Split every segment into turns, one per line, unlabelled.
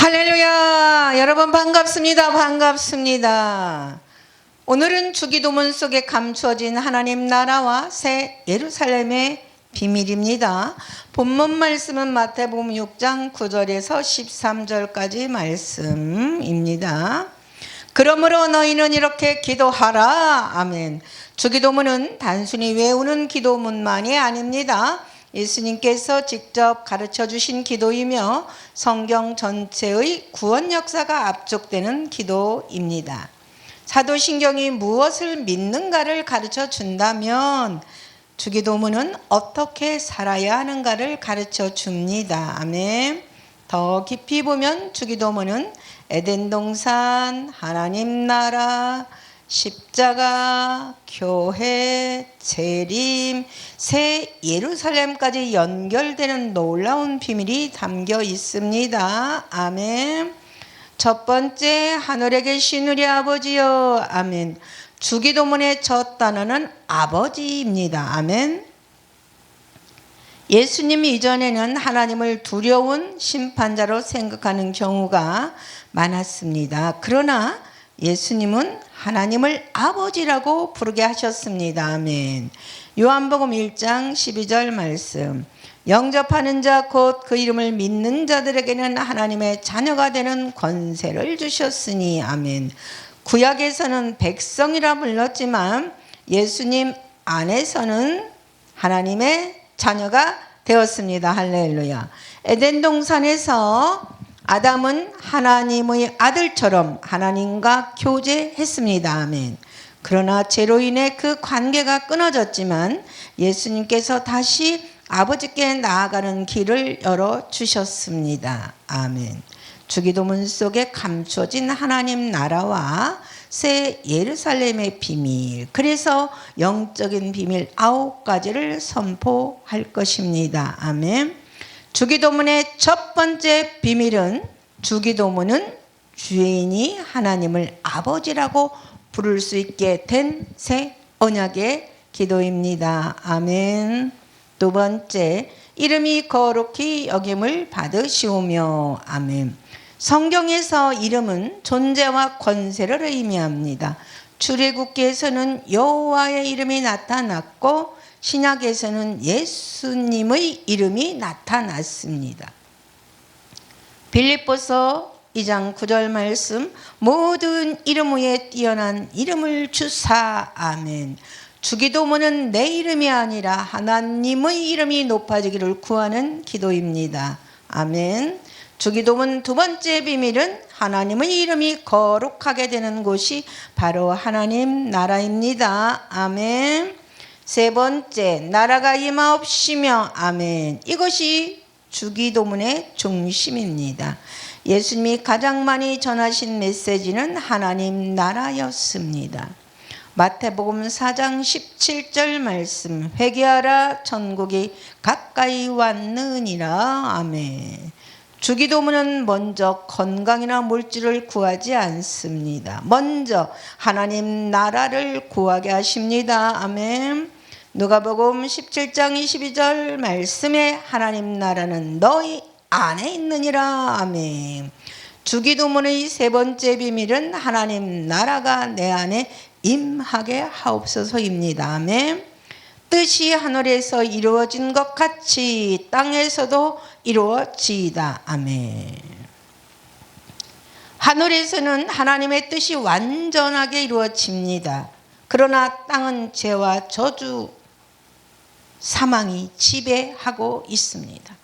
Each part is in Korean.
할렐루야! 여러분 반갑습니다. 반갑습니다. 오늘은 주기도문 속에 감추어진 하나님 나라와 새 예루살렘의 비밀입니다. 본문 말씀은 마태복음 6장 9절에서 13절까지 말씀입니다. 그러므로 너희는 이렇게 기도하라. 아멘. 주기도문은 단순히 외우는 기도문만이 아닙니다. 예수님께서 직접 가르쳐 주신 기도이며 성경 전체의 구원 역사가 압축되는 기도입니다. 사도신경이 무엇을 믿는가를 가르쳐 준다면 주기도문은 어떻게 살아야 하는가를 가르쳐 줍니다. 아멘. 더 깊이 보면 주기도문은 에덴 동산, 하나님 나라, 십자가, 교회, 재림, 새 예루살렘까지 연결되는 놀라운 비밀이 담겨 있습니다. 아멘. 첫 번째, 하늘에 계신 우리 아버지여. 아멘. 주기도문의 첫 단어는 아버지입니다. 아멘. 예수님 이전에는 하나님을 두려운 심판자로 생각하는 경우가 많았습니다. 그러나 예수님은 하나님을 아버지라고 부르게 하셨습니다. 아멘. 요한복음 1장 12절 말씀. 영접하는 자 곧 그 이름을 믿는 자들에게는 하나님의 자녀가 되는 권세를 주셨으니. 아멘. 구약에서는 백성이라 불렀지만 예수님 안에서는 하나님의 자녀가 되었습니다. 할렐루야. 에덴 동산에서 아담은 하나님의 아들처럼 하나님과 교제했습니다. 아멘. 그러나 죄로 인해 그 관계가 끊어졌지만 예수님께서 다시 아버지께 나아가는 길을 열어주셨습니다. 아멘. 주기도문 속에 감춰진 하나님 나라와 새 예루살렘의 비밀, 그래서 영적인 비밀 9가지를 선포할 것입니다. 아멘. 주기도문의 첫 번째 비밀은 주기도문은 주인이 하나님을 아버지라고 부를 수 있게 된 새 언약의 기도입니다. 아멘. 두 번째, 이름이 거룩히 여김을 받으시오며. 아멘. 성경에서 이름은 존재와 권세를 의미합니다. 출애굽기에서는 여호와의 이름이 나타났고 신약에서는 예수님의 이름이 나타났습니다. 빌립보서 2장 9절 말씀. 모든 이름 위에 뛰어난 이름을 주사. 아멘. 주기도문은 내 이름이 아니라 하나님의 이름이 높아지기를 구하는 기도입니다. 아멘. 주기도문 두 번째 비밀은 하나님의 이름이 거룩하게 되는 곳이 바로 하나님 나라입니다. 아멘. 세 번째, 나라가 임하옵시며. 아멘. 이것이 주기도문의 중심입니다. 예수님이 가장 많이 전하신 메시지는 하나님 나라였습니다. 마태복음 4장 17절 말씀. 회개하라 천국이 가까이 왔느니라. 아멘. 주기도문은 먼저 건강이나 물질을 구하지 않습니다. 먼저 하나님 나라를 구하게 하십니다. 아멘. 누가복음 17장 22절 말씀에 하나님 나라는 너희 안에 있느니라. 아멘. 주기도문의 세 번째 비밀은 하나님 나라가 내 안에 임하게 하옵소서입니다. 아멘. 뜻이 하늘에서 이루어진 것 같이 땅에서도 이루어지이다. 아멘. 하늘에서는 하나님의 뜻이 완전하게 이루어집니다. 그러나 땅은 죄와 저주, 사망이 지배하고 있습니다.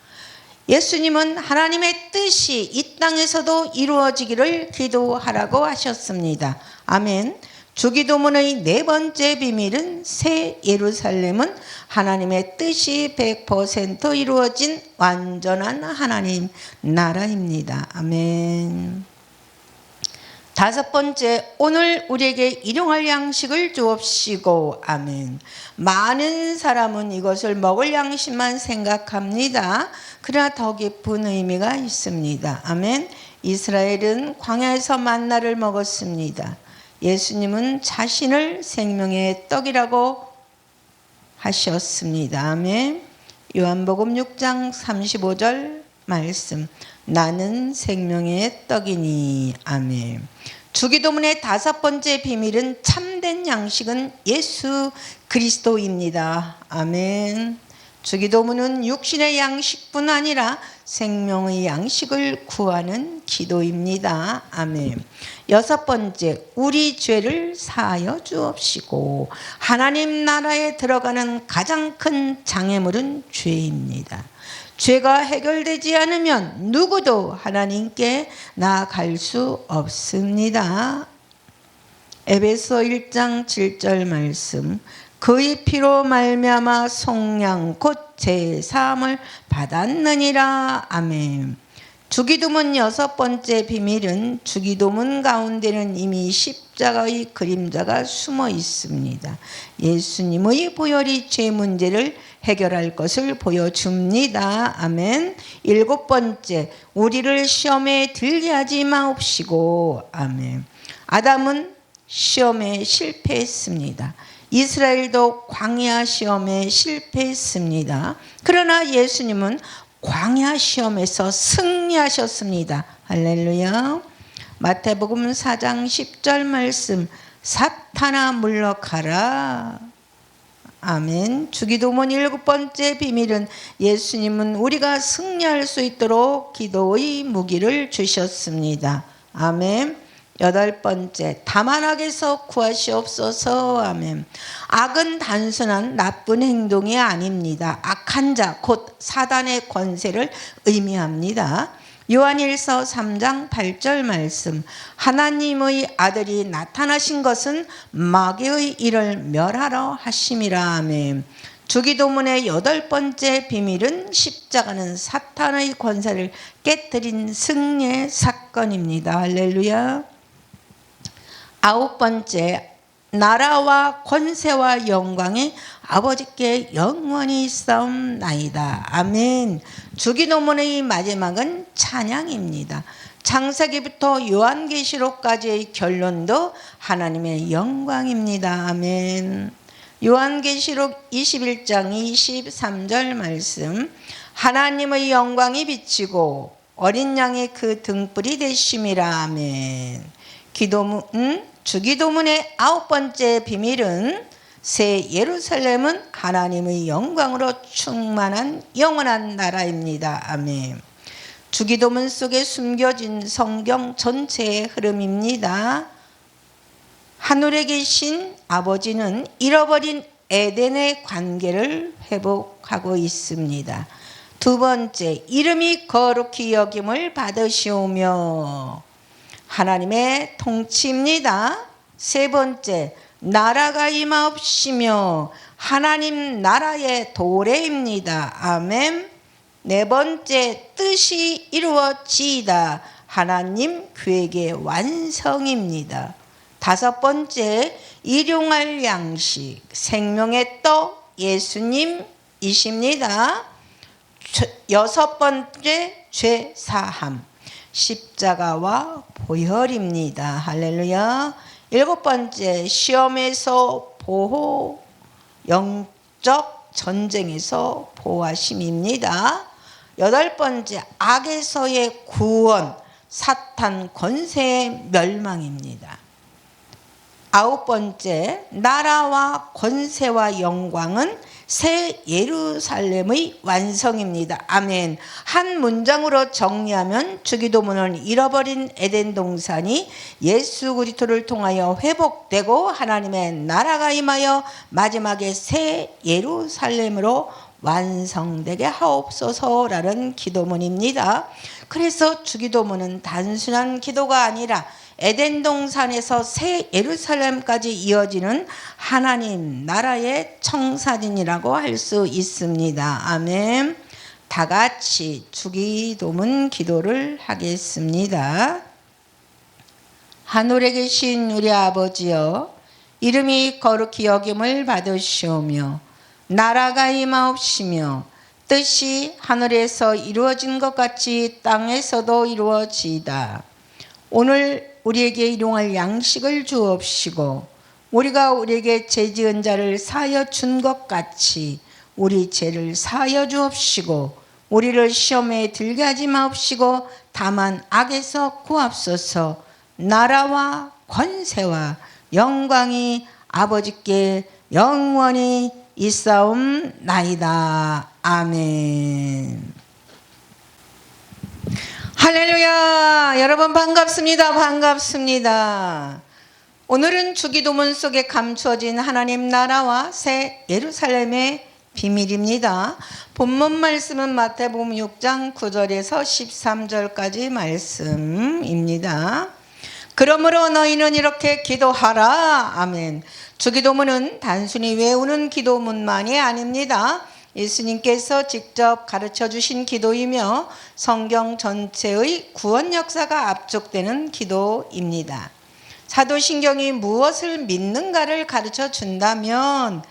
예수님은 하나님의 뜻이 이 땅에서도 이루어지기를 기도하라고 하셨습니다. 아멘. 주기도문의 네 번째 비밀은 새 예루살렘은 하나님의 뜻이 100% 이루어진 완전한 하나님 나라입니다. 아멘. 다섯 번째, 오늘 우리에게 일용할 양식을 주옵시고. 아멘. 많은 사람은 이것을 먹을 양식만 생각합니다. 그러나 더 깊은 의미가 있습니다. 아멘. 이스라엘은 광야에서 만나를 먹었습니다. 예수님은 자신을 생명의 떡이라고 하셨습니다. 아멘. 요한복음 6장 35절 말씀. 나는 생명의 떡이니. 아멘. 주기도문의 5번째 비밀은 참된 양식은 예수 그리스도입니다. 아멘. 주기도문은 육신의 양식뿐 아니라 생명의 양식을 구하는 기도입니다. 아멘. 6번째, 우리 죄를 사하여 주옵시고. 하나님 나라에 들어가는 가장 큰 장애물은 죄입니다. 죄가 해결되지 않으면 누구도 하나님께 나아갈 수 없습니다. 에베소 1장 7절 말씀. 그의 피로 말미암아 속량 곧 제사함을 받았느니라. 아멘. 주기도문 6번째 비밀은 주기도문 가운데는 이미 십자가의 그림자가 숨어 있습니다. 예수님의 보혈이 죄 문제를 해결할 것을 보여줍니다. 아멘. 7번째, 우리를 시험에 들게 하지 마옵시고. 아멘. 아담은 시험에 실패했습니다. 이스라엘도 광야 시험에 실패했습니다. 그러나 예수님은 광야 시험에서 승리하셨습니다. 할렐루야. 마태복음 4장 10절 말씀. 사탄아 물러가라. 아멘. 주기도문 7번째 비밀은 예수님은 우리가 승리할 수 있도록 기도의 무기를 주셨습니다. 아멘. 8번째, 다만 악에서 구하시옵소서. 아멘. 악은 단순한 나쁜 행동이 아닙니다. 악한 자, 곧 사단의 권세를 의미합니다. 요한일서 3장 8절 말씀. 하나님의 아들이 나타나신 것은 마귀의 일을 멸하러 하심이라. 아멘. 주기도문의 8번째 비밀은 십자가는 사탄의 권세를 깨뜨린 승리의 사건입니다. 할렐루야. 9번째, 나라와 권세와 영광이 아버지께 영원히 있사옵나이다. 아멘. 주기도문의 마지막은 찬양입니다. 창세기부터 요한계시록까지의 결론도 하나님의 영광입니다. 아멘. 요한계시록 21장 23절 말씀. 하나님의 영광이 비치고 어린 양의 그 등불이 되심이라. 아멘. 주기도문의 9번째 비밀은 새 예루살렘은 하나님의 영광으로 충만한 영원한 나라입니다. 아멘. 주기도문 속에 숨겨진 성경 전체의 흐름입니다. 하늘에 계신 아버지는 잃어버린 에덴의 관계를 회복하고 있습니다. 2번째, 이름이 거룩히 여김을 받으시오며 하나님의 통치입니다. 3번째, 나라가 임하옵시며 하나님 나라의 도래입니다. 아멘. 4번째, 뜻이 이루어지이다. 하나님 계획의 완성입니다. 5번째, 일용할 양식, 생명의 떡 예수님이십니다. 6번째, 죄 사함, 십자가와 보혈입니다. 할렐루야. 7번째, 시험에서 보호, 영적 전쟁에서 보호하심입니다. 8번째, 악에서의 구원, 사탄 권세의 멸망입니다. 9번째, 나라와 권세와 영광은 새 예루살렘의 완성입니다. 아멘. 한 문장으로 정리하면 주기도문은 잃어버린 에덴 동산이 예수 그리스도를 통하여 회복되고 하나님의 나라가 임하여 마지막에 새 예루살렘으로 완성되게 하옵소서라는 기도문입니다. 그래서 주기도문은 단순한 기도가 아니라 에덴 동산에서 새 예루살렘까지 이어지는 하나님 나라의 청사진이라고 할 수 있습니다. 아멘. 다 같이 주기도문 기도를 하겠습니다. 하늘에 계신 우리 아버지여, 이름이 거룩히 여김을 받으시오며 나라가 임하옵시며 뜻이 하늘에서 이루어진 것 같이 땅에서도 이루어지이다. 오늘 우리에게 일용할 양식을 주옵시고 우리가 우리에게 죄지은 자를 사하여 준 것 같이 우리 죄를 사하여 주옵시고 우리를 시험에 들게 하지 마옵시고 다만 악에서 구하옵소서. 나라와 권세와 영광이 아버지께 영원히 있사옵나이다. 아멘. 할렐루야. 여러분 반갑습니다. 반갑습니다. 오늘은 주기도문 속에 감추어진 하나님 나라와 새 예루살렘의 비밀입니다. 본문 말씀은 마태복음 6장 9절에서 13절까지 말씀입니다. 그러므로 너희는 이렇게 기도하라. 아멘. 주기도문은 단순히 외우는 기도문만이 아닙니다. 예수님께서 직접 가르쳐 주신 기도이며 성경 전체의 구원 역사가 압축되는 기도입니다. 사도신경이 무엇을 믿는가를 가르쳐 준다면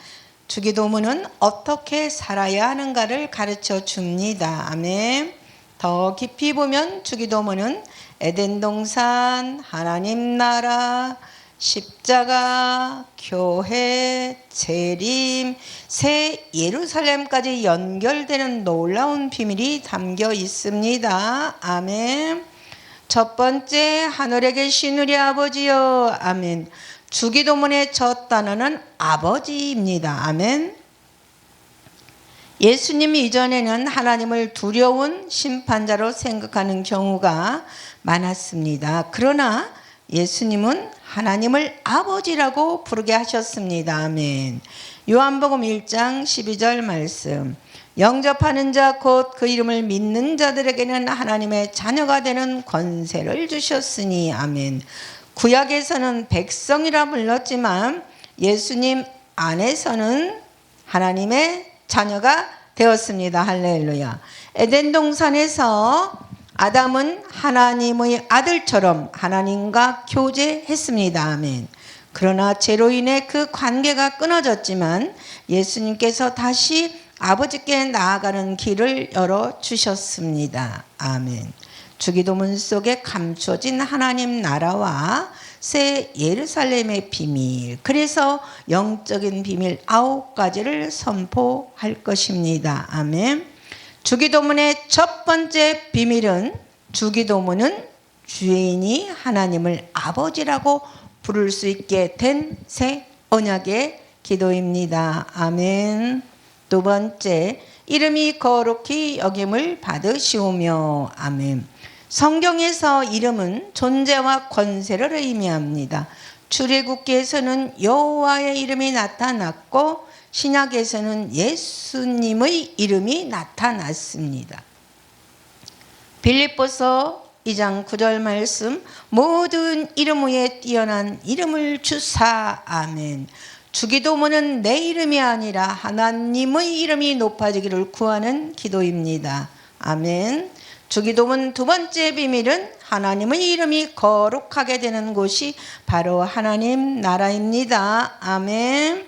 주기도문은 어떻게 살아야 하는가를 가르쳐 줍니다. 아멘. 더 깊이 보면 주기도문은 에덴 동산, 하나님 나라, 십자가, 교회, 재림, 새 예루살렘까지 연결되는 놀라운 비밀이 담겨 있습니다. 아멘. 첫 번째, 하늘에 계신 우리 아버지여. 아멘. 주기도문의 첫 단어는 아버지입니다. 아멘. 예수님이 이전에는 하나님을 두려운 심판자로 생각하는 경우가 많았습니다. 그러나 예수님은 하나님을 아버지라고 부르게 하셨습니다. 아멘. 요한복음 1장 12절 말씀. 영접하는 자 곧 그 이름을 믿는 자들에게는 하나님의 자녀가 되는 권세를 주셨으니. 아멘. 구약에서는 백성이라 불렀지만 예수님 안에서는 하나님의 자녀가 되었습니다. 할렐루야. 에덴 동산에서 아담은 하나님의 아들처럼 하나님과 교제했습니다. 아멘. 그러나 죄로 인해 그 관계가 끊어졌지만 예수님께서 다시 아버지께 나아가는 길을 열어주셨습니다. 아멘. 주기도문 속에 감춰진 하나님 나라와 새 예루살렘의 비밀, 그래서 영적인 비밀 9가지를 선포할 것입니다. 아멘. 주기도문의 첫 번째 비밀은 주기도문은 주인이 하나님을 아버지라고 부를 수 있게 된 새 언약의 기도입니다. 아멘. 두 번째, 이름이 거룩히 여김을 받으시오며. 아멘. 성경에서 이름은 존재와 권세를 의미합니다. 출애굽기에서는 여호와의 이름이 나타났고 신약에서는 예수님의 이름이 나타났습니다. 빌립보서 2장 9절 말씀. 모든 이름 위에 뛰어난 이름을 주사. 아멘. 주기도문은 내 이름이 아니라 하나님의 이름이 높아지기를 구하는 기도입니다. 아멘. 주기도문 두 번째 비밀은 하나님의 이름이 거룩하게 되는 곳이 바로 하나님 나라입니다. 아멘.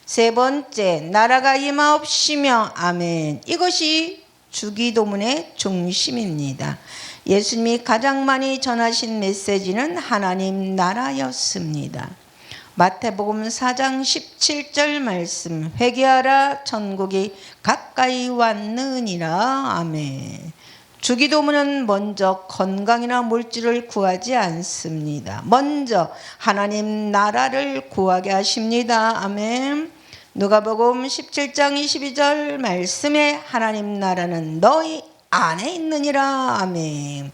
세 번째, 나라가 임하옵시며. 아멘. 이것이 주기도문의 중심입니다. 예수님이 가장 많이 전하신 메시지는 하나님 나라였습니다. 마태복음 4장 17절 말씀. 회개하라 천국이 가까이 왔느니라. 아멘. 주기도문은 먼저 건강이나 물질을 구하지 않습니다. 먼저 하나님 나라를 구하게 하십니다. 아멘. 누가복음 17장 22절 말씀에 하나님 나라는 너희 안에 있느니라. 아멘.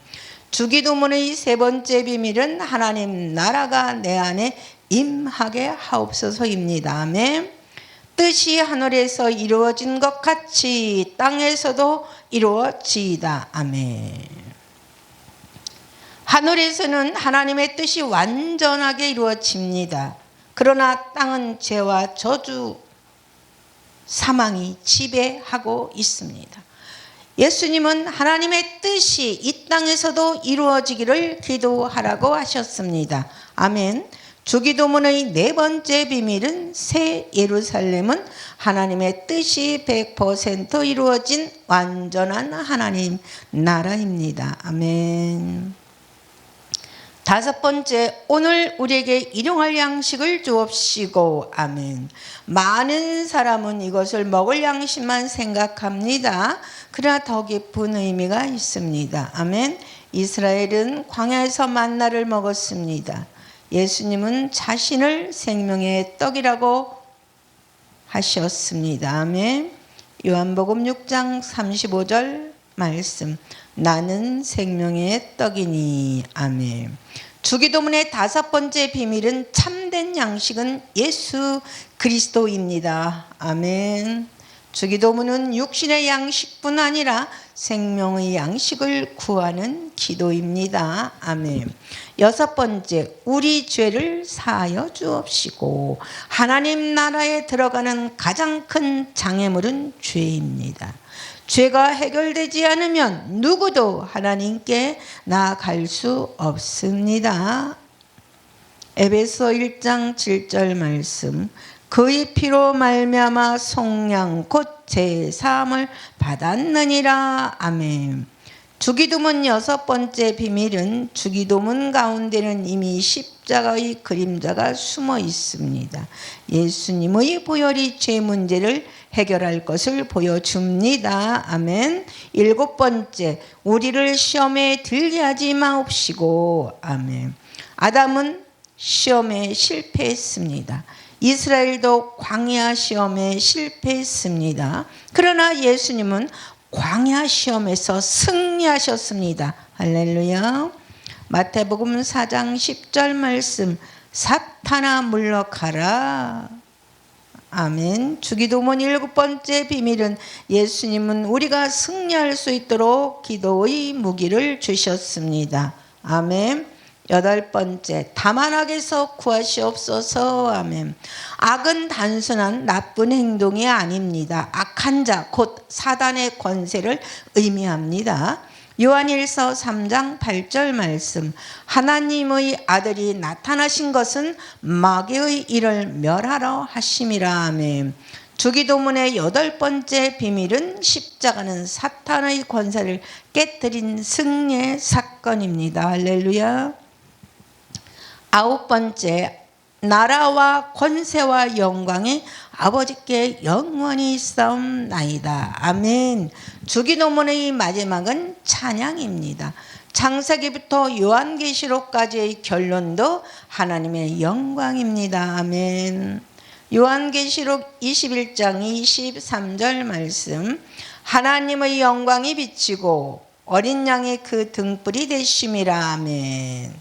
주기도문의 세 번째 비밀은 하나님 나라가 내 안에 임하게 하옵소서입니다. 아멘. 뜻이 하늘에서 이루어진 것 같이 땅에서도 이루어지이다. 아멘. 하늘에서는 하나님의 뜻이 완전하게 이루어집니다. 그러나 땅은 죄와 저주, 사망이 지배하고 있습니다. 예수님은 하나님의 뜻이 이 땅에서도 이루어지기를 기도하라고 하셨습니다. 아멘. 주기도문의 네 번째 비밀은 새 예루살렘은 하나님의 뜻이 100% 이루어진 완전한 하나님 나라입니다. 아멘. 다섯 번째, 오늘 우리에게 일용할 양식을 주옵시고. 아멘. 많은 사람은 이것을 먹을 양식만 생각합니다. 그러나 더 깊은 의미가 있습니다. 아멘. 이스라엘은 광야에서 만나를 먹었습니다. 예수님은 자신을 생명의 떡이라고 하셨습니다. 아멘. 요한복음 6장 35절 말씀. 나는 생명의 떡이니. 아멘. 주기도문의 다섯 번째 비밀은 참된 양식은 예수 그리스도입니다. 아멘. 주기도문은 육신의 양식뿐 아니라 생명의 양식을 구하는 기도입니다. 아멘. 여섯 번째, 우리 죄를 사하여 주옵시고. 하나님 나라에 들어가는 가장 큰 장애물은 죄입니다. 죄가 해결되지 않으면 누구도 하나님께 나아갈 수 없습니다. 에베소 1장 7절 말씀. 그의 피로 말미암아 속량 곧 제사함을 받았느니라. 아멘. 주기도문 여섯 번째 비밀은 주기도문 가운데는 이미 십자가의 그림자가 숨어 있습니다. 예수님의 보혈이 죄 문제를 해결할 것을 보여줍니다. 아멘. 일곱 번째, 우리를 시험에 들게 하지 마옵시고. 아멘. 아담은 시험에 실패했습니다. 이스라엘도 광야 시험에 실패했습니다. 그러나 예수님은 광야 시험에서 승리하셨습니다. 할렐루야. 마태복음 4장 10절 말씀. 사탄아 물러가라. 아멘. 주기도문 일곱 번째 비밀은 예수님은 우리가 승리할 수 있도록 기도의 무기를 주셨습니다. 아멘. 여덟 번째, 다만 악에서 구하시옵소서. 아멘. 악은 단순한 나쁜 행동이 아닙니다. 악한 자, 곧 사단의 권세를 의미합니다. 요한일서 3장 8절 말씀. 하나님의 아들이 나타나신 것은 마귀의 일을 멸하러 하심이라. 아멘. 주기도문의 여덟 번째 비밀은 십자가는 사탄의 권세를 깨뜨린 승리의 사건입니다. 할렐루야. 아홉 번째, 나라와 권세와 영광이 아버지께 영원히 있사옵나이다. 아멘. 주기도문의 마지막은 찬양입니다. 창세기부터 요한계시록까지의 결론도 하나님의 영광입니다. 아멘. 요한계시록 21장 23절 말씀. 하나님의 영광이 비치고 어린 양이 그 등불이 되심이라. 아멘.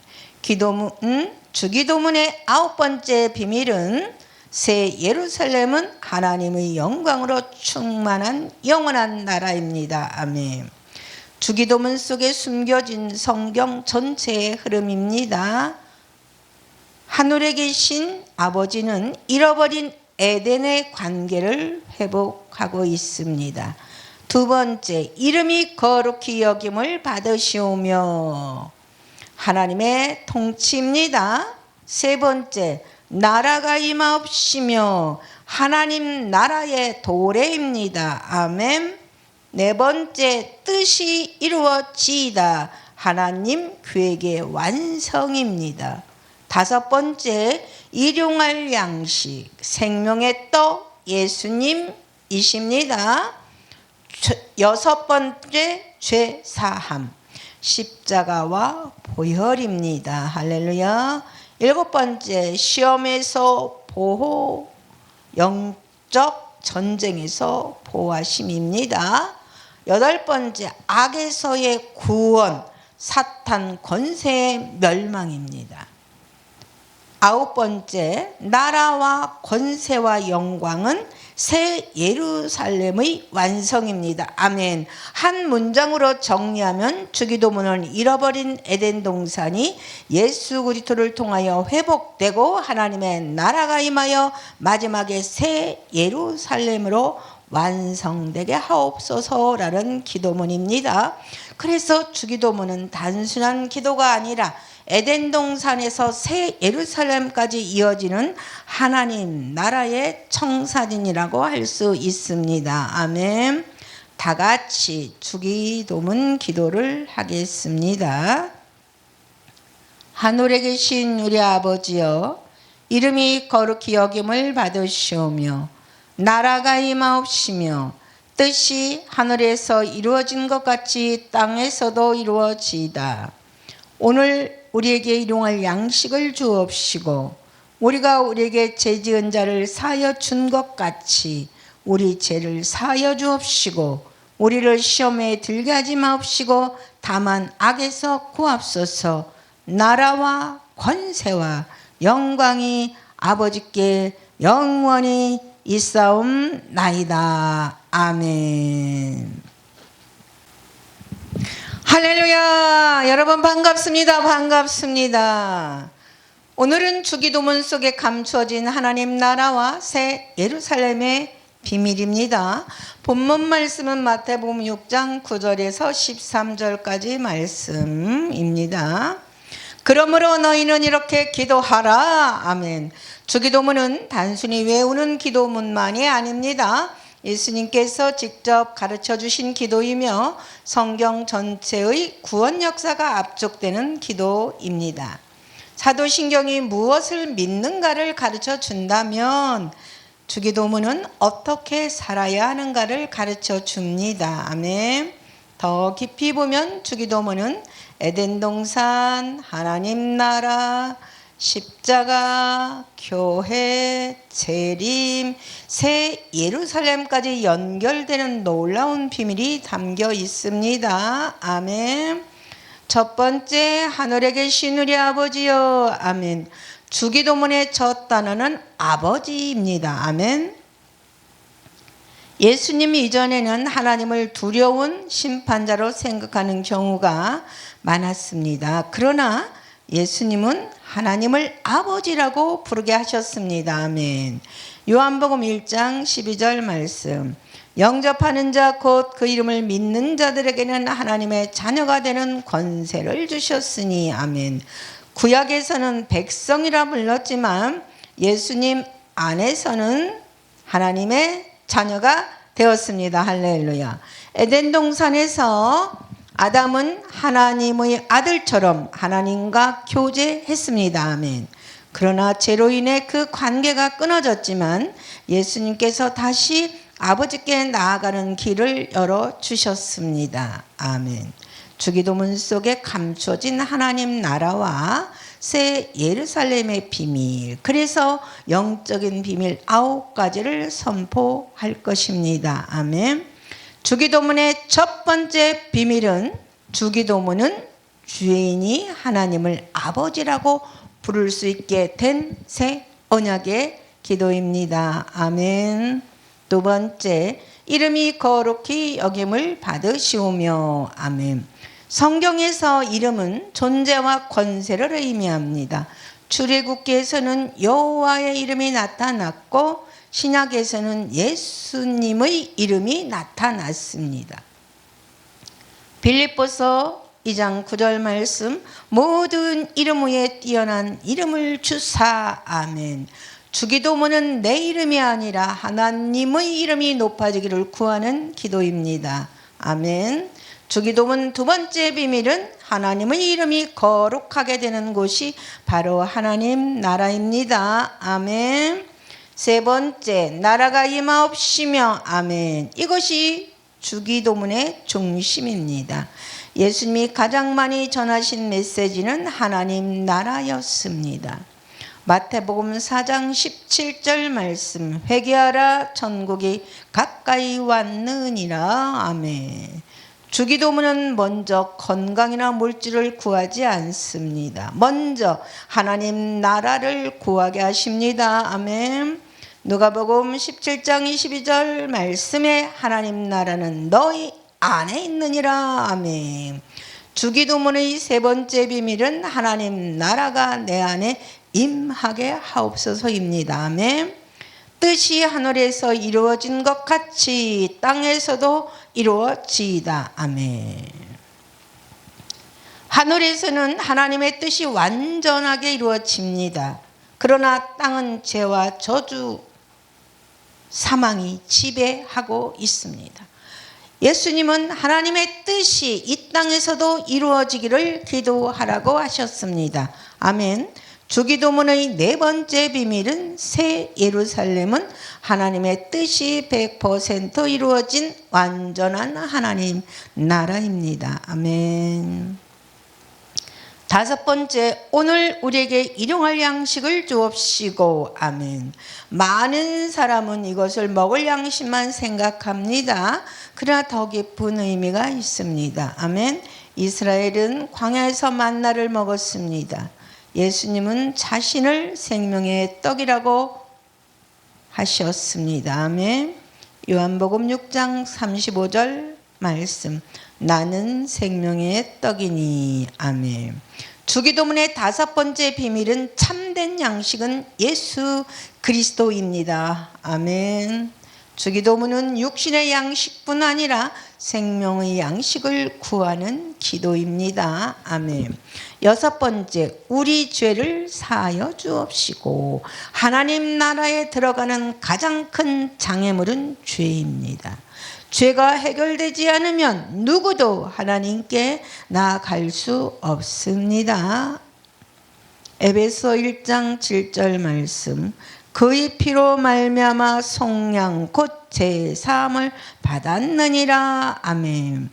주기도문의 아홉 번째 비밀은 새 예루살렘은 하나님의 영광으로 충만한 영원한 나라입니다. 아멘. 주기도문 속에 숨겨진 성경 전체의 흐름입니다. 하늘에 계신 아버지는 잃어버린 에덴의 관계를 회복하고 있습니다. 두 번째, 이름이 거룩히 여김을 받으시오며 하나님의 통치입니다. 세 번째, 나라가 임하옵시며 하나님 나라의 도래입니다. 아멘. 네 번째, 뜻이 이루어지이다. 하나님 계획의 완성입니다. 다섯 번째, 일용할 양식, 생명의 떡 예수님이십니다. 여섯 번째, 죄 사함, 십자가와 보혈입니다. 할렐루야. 일곱 번째, 시험에서 보호, 영적 전쟁에서 보호하심입니다. 여덟 번째, 악에서의 구원, 사탄 권세의 멸망입니다. 아홉 번째, 나라와 권세와 영광은 새 예루살렘의 완성입니다. 아멘. 한 문장으로 정리하면 주기도문은 잃어버린 에덴 동산이 예수 그리스도를 통하여 회복되고 하나님의 나라가 임하여 마지막에 새 예루살렘으로 완성되게 하옵소서라는 기도문입니다. 그래서 주기도문은 단순한 기도가 아니라 에덴 동산에서 새 예루살렘까지 이어지는 하나님 나라의 청사진이라고 할 수 있습니다. 아멘. 다 같이 주기도문 기도를 하겠습니다. 하늘에 계신 우리 아버지여, 이름이 거룩히 여김을 받으시오며 나라가 임하옵시며 뜻이 하늘에서 이루어진 것 같이 땅에서도 이루어지이다. 오늘 우리에게 일용할 양식을 주옵시고 우리가 우리에게 죄 지은 자를 사하여 준 것 같이 우리 죄를 사하여 주옵시고 우리를 시험에 들게 하지 마옵시고 다만 악에서 구하옵소서. 나라와 권세와 영광이 아버지께 영원히 있사옵나이다. 아멘. 할렐루야. 여러분 반갑습니다. 반갑습니다. 오늘은 주기도문 속에 감추어진 하나님 나라와 새 예루살렘의 비밀입니다. 본문 말씀은 마태복음 6장 9절에서 13절까지 말씀입니다. 그러므로 너희는 이렇게 기도하라. 아멘. 주기도문은 단순히 외우는 기도문만이 아닙니다. 예수님께서 직접 가르쳐 주신 기도이며 성경 전체의 구원 역사가 압축되는 기도입니다. 사도신경이 무엇을 믿는가를 가르쳐 준다면 주기도문은 어떻게 살아야 하는가를 가르쳐 줍니다. 아멘. 더 깊이 보면 주기도문은 에덴 동산, 하나님 나라, 십자가, 교회, 재림, 새 예루살렘까지 연결되는 놀라운 비밀이 담겨 있습니다. 아멘. 첫 번째, 하늘에 계신 우리 아버지여. 아멘. 주기도문의 첫 단어는 아버지입니다. 아멘. 예수님 이전에는 하나님을 두려운 심판자로 생각하는 경우가 많았습니다. 그러나 예수님은 하나님을 아버지라고 부르게 하셨습니다. 아멘. 요한복음 1장 12절 말씀. 영접하는 자 곧 그 이름을 믿는 자들에게는 하나님의 자녀가 되는 권세를 주셨으니. 아멘. 구약에서는 백성이라 불렀지만 예수님 안에서는 하나님의 자녀가 되었습니다. 할렐루야. 에덴 동산에서 아담은 하나님의 아들처럼 하나님과 교제했습니다. 아멘. 그러나 죄로 인해 그 관계가 끊어졌지만 예수님께서 다시 아버지께 나아가는 길을 열어주셨습니다. 아멘. 주기도문 속에 감춰진 하나님 나라와 새 예루살렘의 비밀, 그래서 영적인 비밀 9가지를 선포할 것입니다. 아멘. 주기도문의 첫 번째 비밀은 주기도문은 주인이 하나님을 아버지라고 부를 수 있게 된 새 언약의 기도입니다. 아멘. 두 번째, 이름이 거룩히 여김을 받으시오며. 아멘. 성경에서 이름은 존재와 권세를 의미합니다. 출애굽기에서는 여호와의 이름이 나타났고 신약에서는 예수님의 이름이 나타났습니다. 빌립보서 2장 9절 말씀. 모든 이름 위에 뛰어난 이름을 주사. 아멘. 주기도문은 내 이름이 아니라 하나님의 이름이 높아지기를 구하는 기도입니다. 아멘. 주기도문 두 번째 비밀은 하나님의 이름이 거룩하게 되는 곳이 바로 하나님 나라입니다. 아멘. 세 번째, 나라가 임하옵시며. 아멘. 이것이 주기도문의 중심입니다. 예수님이 가장 많이 전하신 메시지는 하나님 나라였습니다. 마태복음 4장 17절 말씀. 회개하라 천국이 가까이 왔느니라. 아멘. 주기도문은 먼저 건강이나 물질을 구하지 않습니다. 먼저 하나님 나라를 구하게 하십니다. 아멘. 누가복음 17장 22절 말씀에 하나님 나라는 너희 안에 있느니라. 아멘. 주기도문의 세 번째 비밀은 하나님 나라가 내 안에 임하게 하옵소서입니다. 아멘. 뜻이 하늘에서 이루어진 것 같이 땅에서도 이루어지이다. 아멘. 하늘에서는 하나님의 뜻이 완전하게 이루어집니다. 그러나 땅은 죄와 저주, 사망이 지배하고 있습니다. 예수님은 하나님의 뜻이 이 땅에서도 이루어지기를 기도하라고 하셨습니다. 아멘. 주기도문의 네 번째 비밀은 새 예루살렘은 하나님의 뜻이 100% 이루어진 완전한 하나님 나라입니다. 아멘. 다섯 번째, 오늘 우리에게 일용할 양식을 주옵시고. 아멘. 많은 사람은 이것을 먹을 양식만 생각합니다. 그러나 더 깊은 의미가 있습니다. 아멘. 이스라엘은 광야에서 만나를 먹었습니다. 예수님은 자신을 생명의 떡이라고 하셨습니다. 아멘. 요한복음 6장 35절 말씀. 나는 생명의 떡이니. 아멘. 주기도문의 다섯 번째 비밀은 참된 양식은 예수 그리스도입니다. 아멘. 주기도문은 육신의 양식뿐 아니라 생명의 양식을 구하는 기도입니다. 아멘. 여섯 번째, 우리 죄를 사하여 주옵시고. 하나님 나라에 들어가는 가장 큰 장애물은 죄입니다. 죄가 해결되지 않으면 누구도 하나님께 나아갈 수 없습니다. 에베소 1장 7절 말씀. 그의 피로 말미암아 속량 곧 제사함을 받았느니라. 아멘.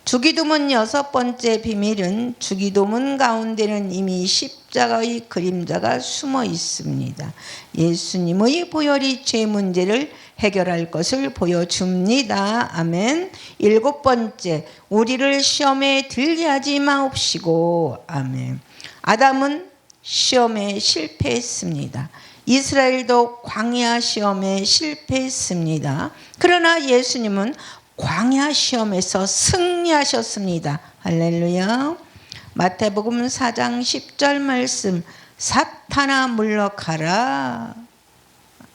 주기도문 여섯 번째 비밀은 주기도문 가운데는 이미 십자가의 그림자가 숨어 있습니다. 예수님의 보혈이 죄 문제를 해결할 것을 보여줍니다. 아멘. 일곱 번째, 우리를 시험에 들게 하지 마옵시고. 아멘. 아담은 시험에 실패했습니다. 이스라엘도 광야 시험에 실패했습니다. 그러나 예수님은 광야 시험에서 승리하셨습니다. 할렐루야. 마태복음 4장 10절 말씀. 사탄아 물러가라.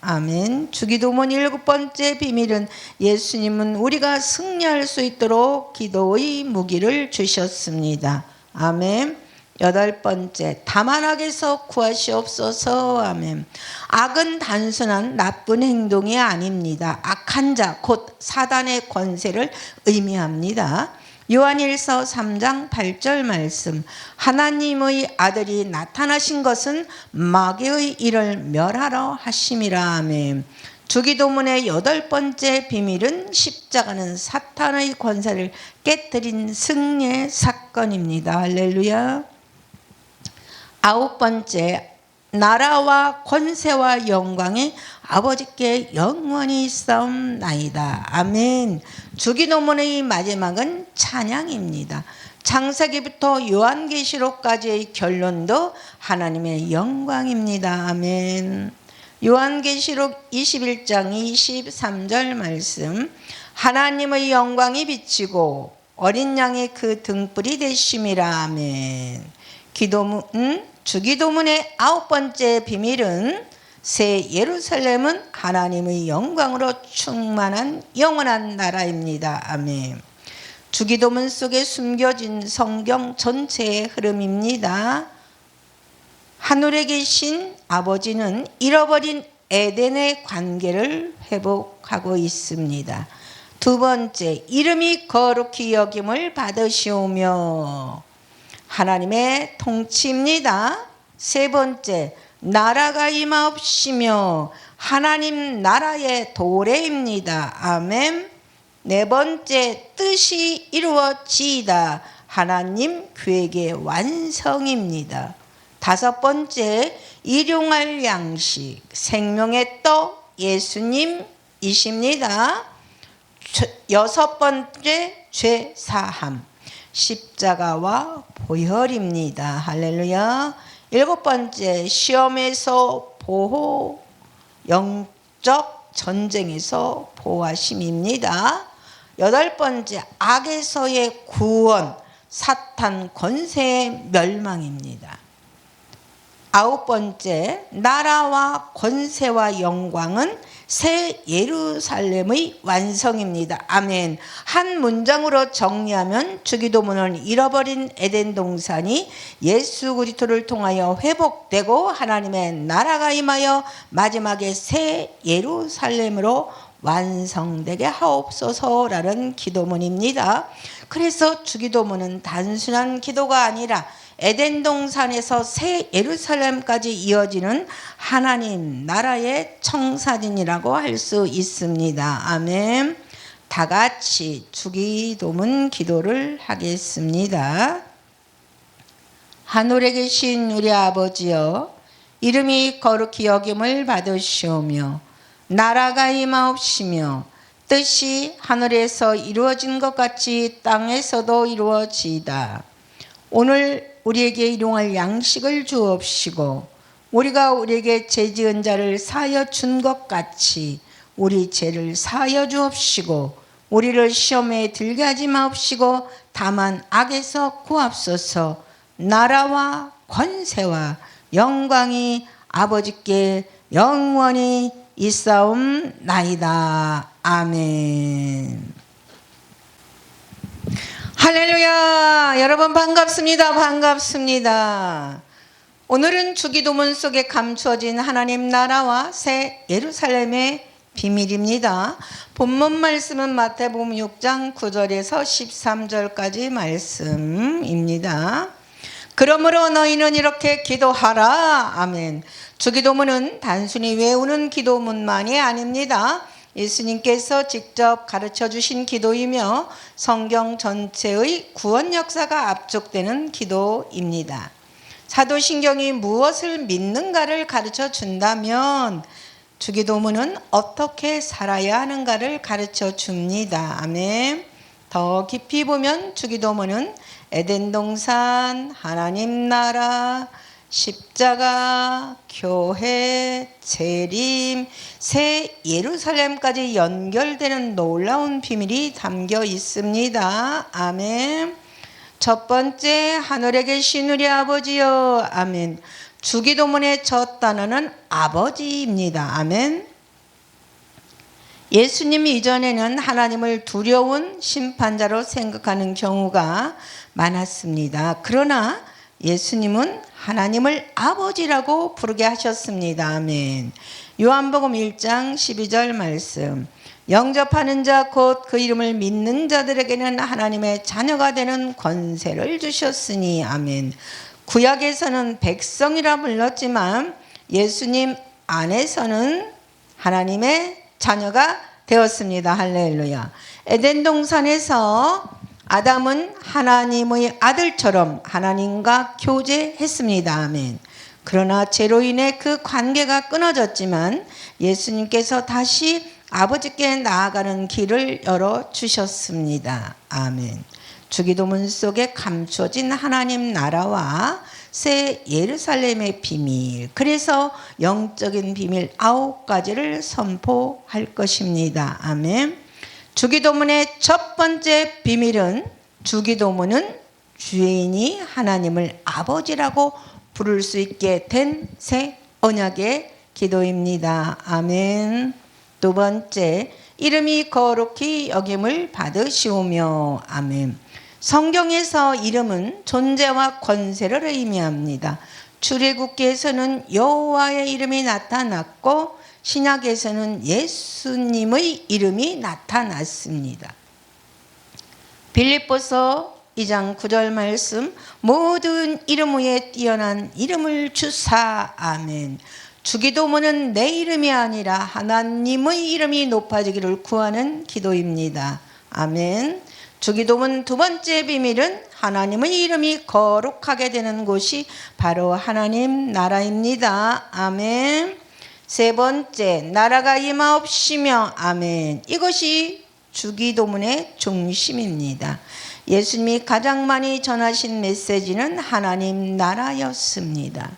아멘. 주기도문 일곱 번째 비밀은 예수님은 우리가 승리할 수 있도록 기도의 무기를 주셨습니다. 아멘. 여덟 번째, 다만 악에서 구하시옵소서. 아멘. 악은 단순한 나쁜 행동이 아닙니다. 악한 자, 곧 사단의 권세를 의미합니다. 요한일서 3장 8절 말씀. 하나님의 아들이 나타나신 것은 마귀의 일을 멸하러 하심이라. 아멘. 주기도문의 여덟 번째 비밀은 십자가는 사탄의 권세를 깨뜨린 승리의 사건입니다. 할렐루야. 아홉 번째, 나라와 권세와 영광이 아버지께 영원히 있사옵나이다. 아멘. 주기도문의 마지막은 찬양입니다. 창세기부터 요한계시록까지의 결론도 하나님의 영광입니다. 아멘. 요한계시록 21장 23절 말씀. 하나님의 영광이 비치고 어린 양이 그 등불이 되심이라. 아멘. 주기도문의 아홉 번째 비밀은 새 예루살렘은 하나님의 영광으로 충만한 영원한 나라입니다. 아멘. 주기도문 속에 숨겨진 성경 전체의 흐름입니다. 하늘에 계신 아버지는 잃어버린 에덴의 관계를 회복하고 있습니다. 두 번째, 이름이 거룩히 여김을 받으시오며 하나님의 통치입니다. 세 번째, 나라가 임하옵시며 하나님 나라의 도래입니다. 아멘. 네 번째, 뜻이 이루어지이다. 하나님 계획의 완성입니다. 다섯 번째, 일용할 양식, 생명의 떡 예수님이십니다. 여섯 번째, 죄 사함, 십자가와 보혈입니다. 할렐루야. 일곱 번째, 시험에서 보호, 영적 전쟁에서 보호하심입니다. 여덟 번째, 악에서의 구원, 사탄 권세의 멸망입니다. 아홉 번째, 나라와 권세와 영광은 새 예루살렘의 완성입니다. 아멘. 한 문장으로 정리하면 주기도문은 잃어버린 에덴 동산이 예수 그리스도를 통하여 회복되고 하나님의 나라가 임하여 마지막에 새 예루살렘으로 완성되게 하옵소서라는 기도문입니다. 그래서 주기도문은 단순한 기도가 아니라 에덴 동산에서 새 예루살렘까지 이어지는 하나님 나라의 청사진이라고 할 수 있습니다. 아멘. 다 같이 주기도문 기도를 하겠습니다. 하늘에 계신 우리 아버지여, 이름이 거룩히 여김을 받으시오며 나라가 임하옵시며 뜻이 하늘에서 이루어진 것 같이 땅에서도 이루어지이다. 오늘 우리에게 일용할 양식을 주옵시고 우리가 우리에게 죄 지은 자를 사하여 준 것 같이 우리 죄를 사하여 주옵시고 우리를 시험에 들게 하지 마옵시고 다만 악에서 구하옵소서. 나라와 권세와 영광이 아버지께 영원히 있사옵나이다. 아멘. 할렐루야. 여러분 반갑습니다. 반갑습니다. 오늘은 주기도문 속에 감추어진 하나님 나라와 새 예루살렘의 비밀입니다. 본문 말씀은 마태복음 6장 9절에서 13절까지 말씀입니다. 그러므로 너희는 이렇게 기도하라. 아멘. 주기도문은 단순히 외우는 기도문만이 아닙니다. 예수님께서 직접 가르쳐 주신 기도이며 성경 전체의 구원 역사가 압축되는 기도입니다. 사도신경이 무엇을 믿는가를 가르쳐 준다면 주기도문은 어떻게 살아야 하는가를 가르쳐 줍니다. 아멘. 더 깊이 보면 주기도문은 에덴 동산, 하나님 나라, 십자가, 교회, 재림, 새 예루살렘까지 연결되는 놀라운 비밀이 담겨 있습니다. 아멘. 첫 번째, 하늘에 계신 우리 아버지여. 아멘. 주기도문의 첫 단어는 아버지입니다. 아멘. 예수님 이전에는 하나님을 두려운 심판자로 생각하는 경우가 많았습니다. 그러나 예수님은 하나님을 아버지라고 부르게 하셨습니다. 아멘. 요한복음 1장 12절 말씀. 영접하는 자 곧 그 이름을 믿는 자들에게는 하나님의 자녀가 되는 권세를 주셨으니. 아멘. 구약에서는 백성이라 불렀지만 예수님 안에서는 하나님의 자녀가 되었습니다. 할렐루야. 에덴 동산에서 아담은 하나님의 아들처럼 하나님과 교제했습니다. 아멘. 그러나 죄로 인해 그 관계가 끊어졌지만 예수님께서 다시 아버지께 나아가는 길을 열어주셨습니다. 아멘. 주기도문 속에 감추어진 하나님 나라와 새 예루살렘의 비밀, 그래서 영적인 비밀 9가지를 선포할 것입니다. 아멘. 주기도문의 첫 번째 비밀은 주기도문은 주인이 하나님을 아버지라고 부를 수 있게 된 새 언약의 기도입니다. 아멘. 두 번째, 이름이 거룩히 여김을 받으시오며. 아멘. 성경에서 이름은 존재와 권세를 의미합니다. 출애굽기에서는 여호와의 이름이 나타났고 신약에서는 예수님의 이름이 나타났습니다. 빌립보서 2장 9절 말씀. 모든 이름 위에 뛰어난 이름을 주사. 아멘. 주기도문은 내 이름이 아니라 하나님의 이름이 높아지기를 구하는 기도입니다. 아멘. 주기도문 두 번째 비밀은 하나님의 이름이 거룩하게 되는 곳이 바로 하나님 나라입니다. 아멘. 세 번째, 나라가 임하옵시며. 아멘. 이것이 주기도문의 중심입니다. 예수님이 가장 많이 전하신 메시지는 하나님 나라였습니다.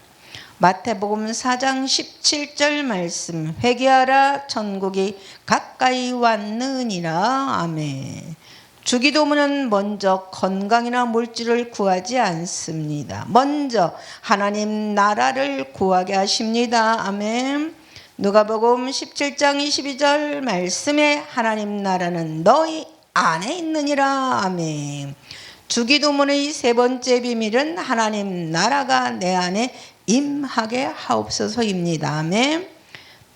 마태복음 4장 17절 말씀. 회개하라, 천국이 가까이 왔느니라. 아멘. 주기도문은 먼저 건강이나 물질을 구하지 않습니다. 먼저 하나님 나라를 구하게 하십니다. 아멘. 누가복음 17장 22절 말씀에 하나님 나라는 너희 안에 있느니라. 아멘. 주기도문의 세 번째 비밀은 하나님 나라가 내 안에 임하게 하옵소서입니다. 아멘.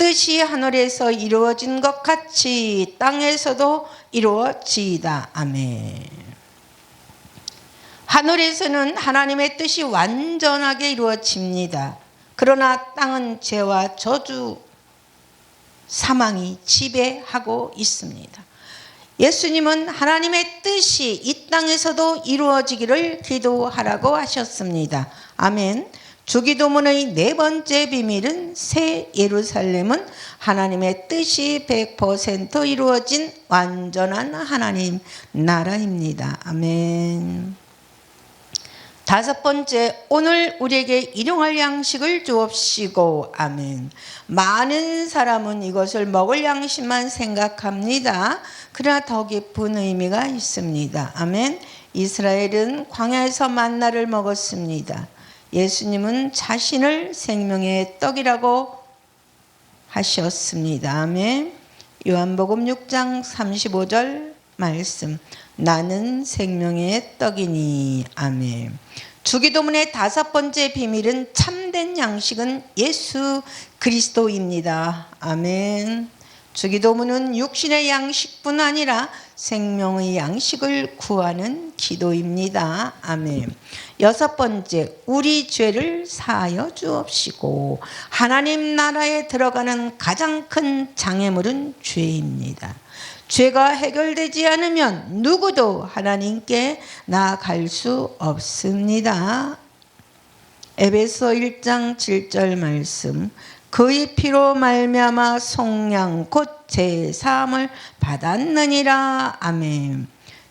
뜻이 하늘에서 이루어진 것 같이 땅에서도 이루어지이다. 아멘. 하늘에서는 하나님의 뜻이 완전하게 이루어집니다. 그러나 땅은 죄와 저주, 사망이 지배하고 있습니다. 예수님은 하나님의 뜻이 이 땅에서도 이루어지기를 기도하라고 하셨습니다. 아멘. 주기도문의 네 번째 비밀은 새 예루살렘은 하나님의 뜻이 100% 이루어진 완전한 하나님 나라입니다. 아멘. 다섯 번째, 오늘 우리에게 일용할 양식을 주옵시고. 아멘. 많은 사람은 이것을 먹을 양식만 생각합니다. 그러나 더 깊은 의미가 있습니다. 아멘. 이스라엘은 광야에서 만나를 먹었습니다. 예수님은 자신을 생명의 떡이라고 하셨습니다. 아멘. 요한복음 6장 35절 말씀. 나는 생명의 떡이니. 아멘. 주기도문의 다섯 번째 비밀은 참된 양식은 예수 그리스도입니다. 아멘. 주기도문은 육신의 양식뿐 아니라 생명의 양식을 구하는 기도입니다. 아멘. 여섯 번째, 우리 죄를 사하여 주옵시고. 하나님 나라에 들어가는 가장 큰 장애물은 죄입니다. 죄가 해결되지 않으면 누구도 하나님께 나아갈 수 없습니다. 에베소 1장 7절 말씀. 그의 피로 말미암아 속량 곧 제사함을 받았느니라. 아멘.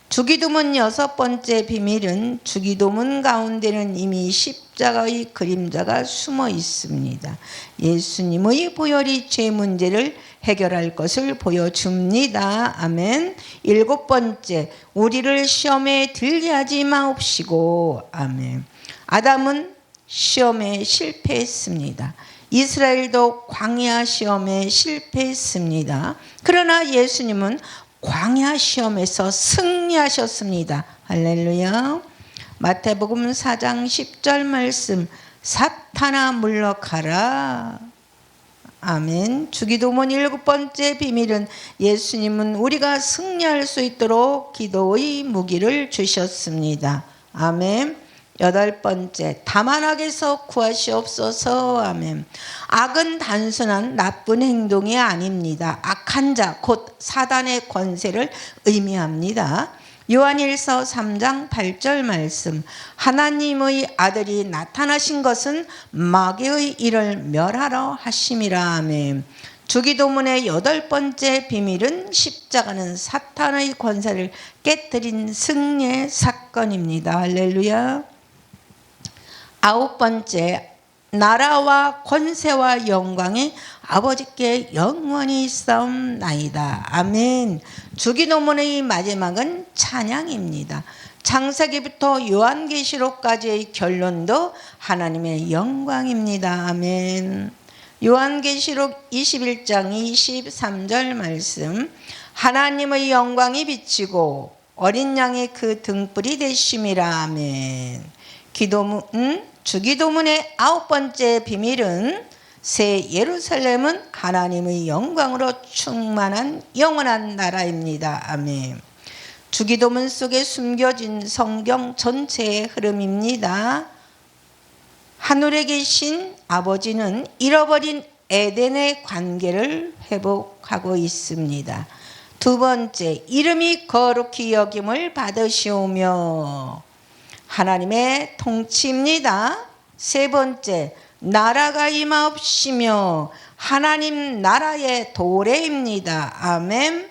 주기도문 여섯 번째 비밀은 주기도문 가운데는 이미 십자가의 그림자가 숨어 있습니다. 예수님의 보혈이 죄 문제를 해결할 것을 보여줍니다. 아멘. 일곱 번째, 우리를 시험에 들게 하지 마옵시고. 아멘. 아담은 시험에 실패했습니다. 이스라엘도 광야 시험에 실패했습니다. 그러나 예수님은 광야 시험에서 승리하셨습니다. 할렐루야. 마태복음 4장 10절 말씀. 사탄아 물러가라. 아멘. 주기도문 일곱 번째 비밀은 예수님은 우리가 승리할 수 있도록 기도의 무기를 주셨습니다. 아멘. 여덟 번째, 다만 악에서 구하시옵소서. 아멘. 악은 단순한 나쁜 행동이 아닙니다. 악한 자, 곧 사단의 권세를 의미합니다. 요한일서 3장 8절 말씀. 하나님의 아들이 나타나신 것은 마귀의 일을 멸하러 하심이라. 아멘. 주기도문의 여덟 번째 비밀은 십자가는 사탄의 권세를 깨뜨린 승리의 사건입니다. 할렐루야. 아홉 번째, 나라와 권세와 영광이 아버지께 영원히 있사옵나이다. 아멘. 주기도문의 마지막은 찬양입니다. 창세기부터 요한계시록까지의 결론도 하나님의 영광입니다. 아멘. 요한계시록 21장 23절 말씀. 하나님의 영광이 비치고 어린 양이 그 등불이 되심이라. 아멘. 주기도문의 아홉 번째 비밀은 새 예루살렘은 하나님의 영광으로 충만한 영원한 나라입니다. 아멘. 주기도문 속에 숨겨진 성경 전체의 흐름입니다. 하늘에 계신 아버지는 잃어버린 에덴의 관계를 회복하고 있습니다. 두 번째, 이름이 거룩히 여김을 받으시오며 하나님의 통치입니다. 세 번째, 나라가 임하옵시며 하나님 나라의 도래입니다. 아멘.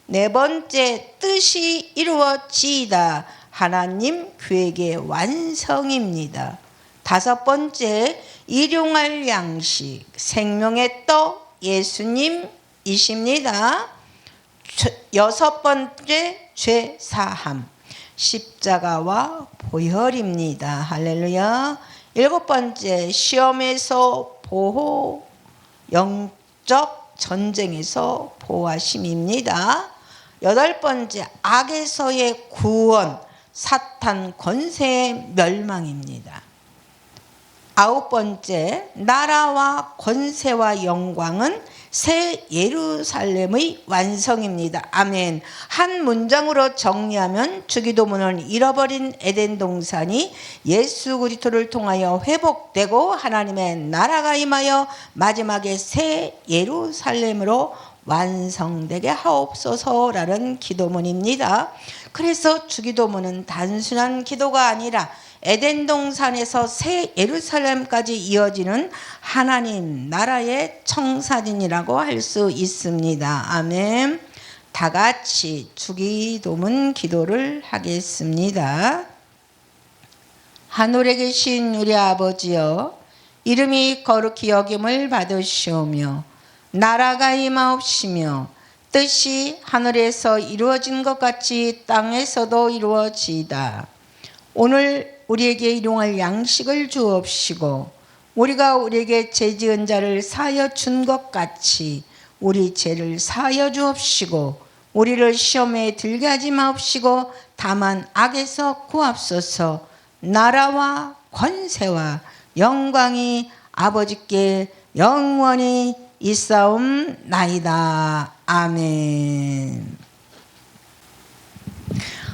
네 번째, 뜻이 이루어지이다. 하나님 계획의 완성입니다. 다섯 번째, 일용할 양식, 생명의 떡 예수님이십니다. 여섯 번째, 죄 사함, 십자가와 보혈입니다. 할렐루야. 일곱 번째, 시험에서 보호, 영적 전쟁에서 보호하심입니다. 여덟 번째, 악에서의 구원, 사탄 권세의 멸망입니다. 9번째, 나라와 권세와 영광은 새 예루살렘의 완성입니다. 아멘. 한 문장으로 정리하면 주기도문은 잃어버린 에덴 동산이 예수 그리스도를 통하여 회복되고 하나님의 나라가 임하여 마지막에 새 예루살렘으로 완성되게 하옵소서라는 기도문입니다. 그래서 주기도문은 단순한 기도가 아니라 에덴 동산에서 새 예루살렘까지 이어지는 하나님 나라의 청사진이라고 할 수 있습니다. 아멘. 다 같이 주기도문 기도를 하겠습니다. 하늘에 계신 우리 아버지여, 이름이 거룩히 여김을 받으시오며 나라가 임하옵시며 뜻이 하늘에서 이루어진 것 같이 땅에서도 이루어지이다. 오늘 우리에게 일용할 양식을 주옵시고 우리가 우리에게 죄지은 자를 사하여 준 것 같이 우리 죄를 사하여 주옵시고 우리를 시험에 들게 하지 마옵시고 다만 악에서 구하옵소서. 나라와 권세와 영광이 아버지께 영원히 있사옵나이다. 아멘.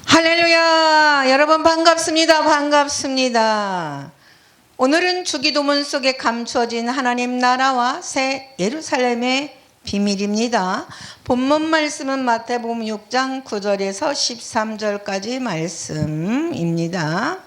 할렐루야. 여러분 반갑습니다. 반갑습니다. 오늘은 주기도문 속에 감추어진 하나님 나라와 새 예루살렘의 비밀입니다. 본문 말씀은 마태복음 6장 9절에서 13절까지 말씀입니다.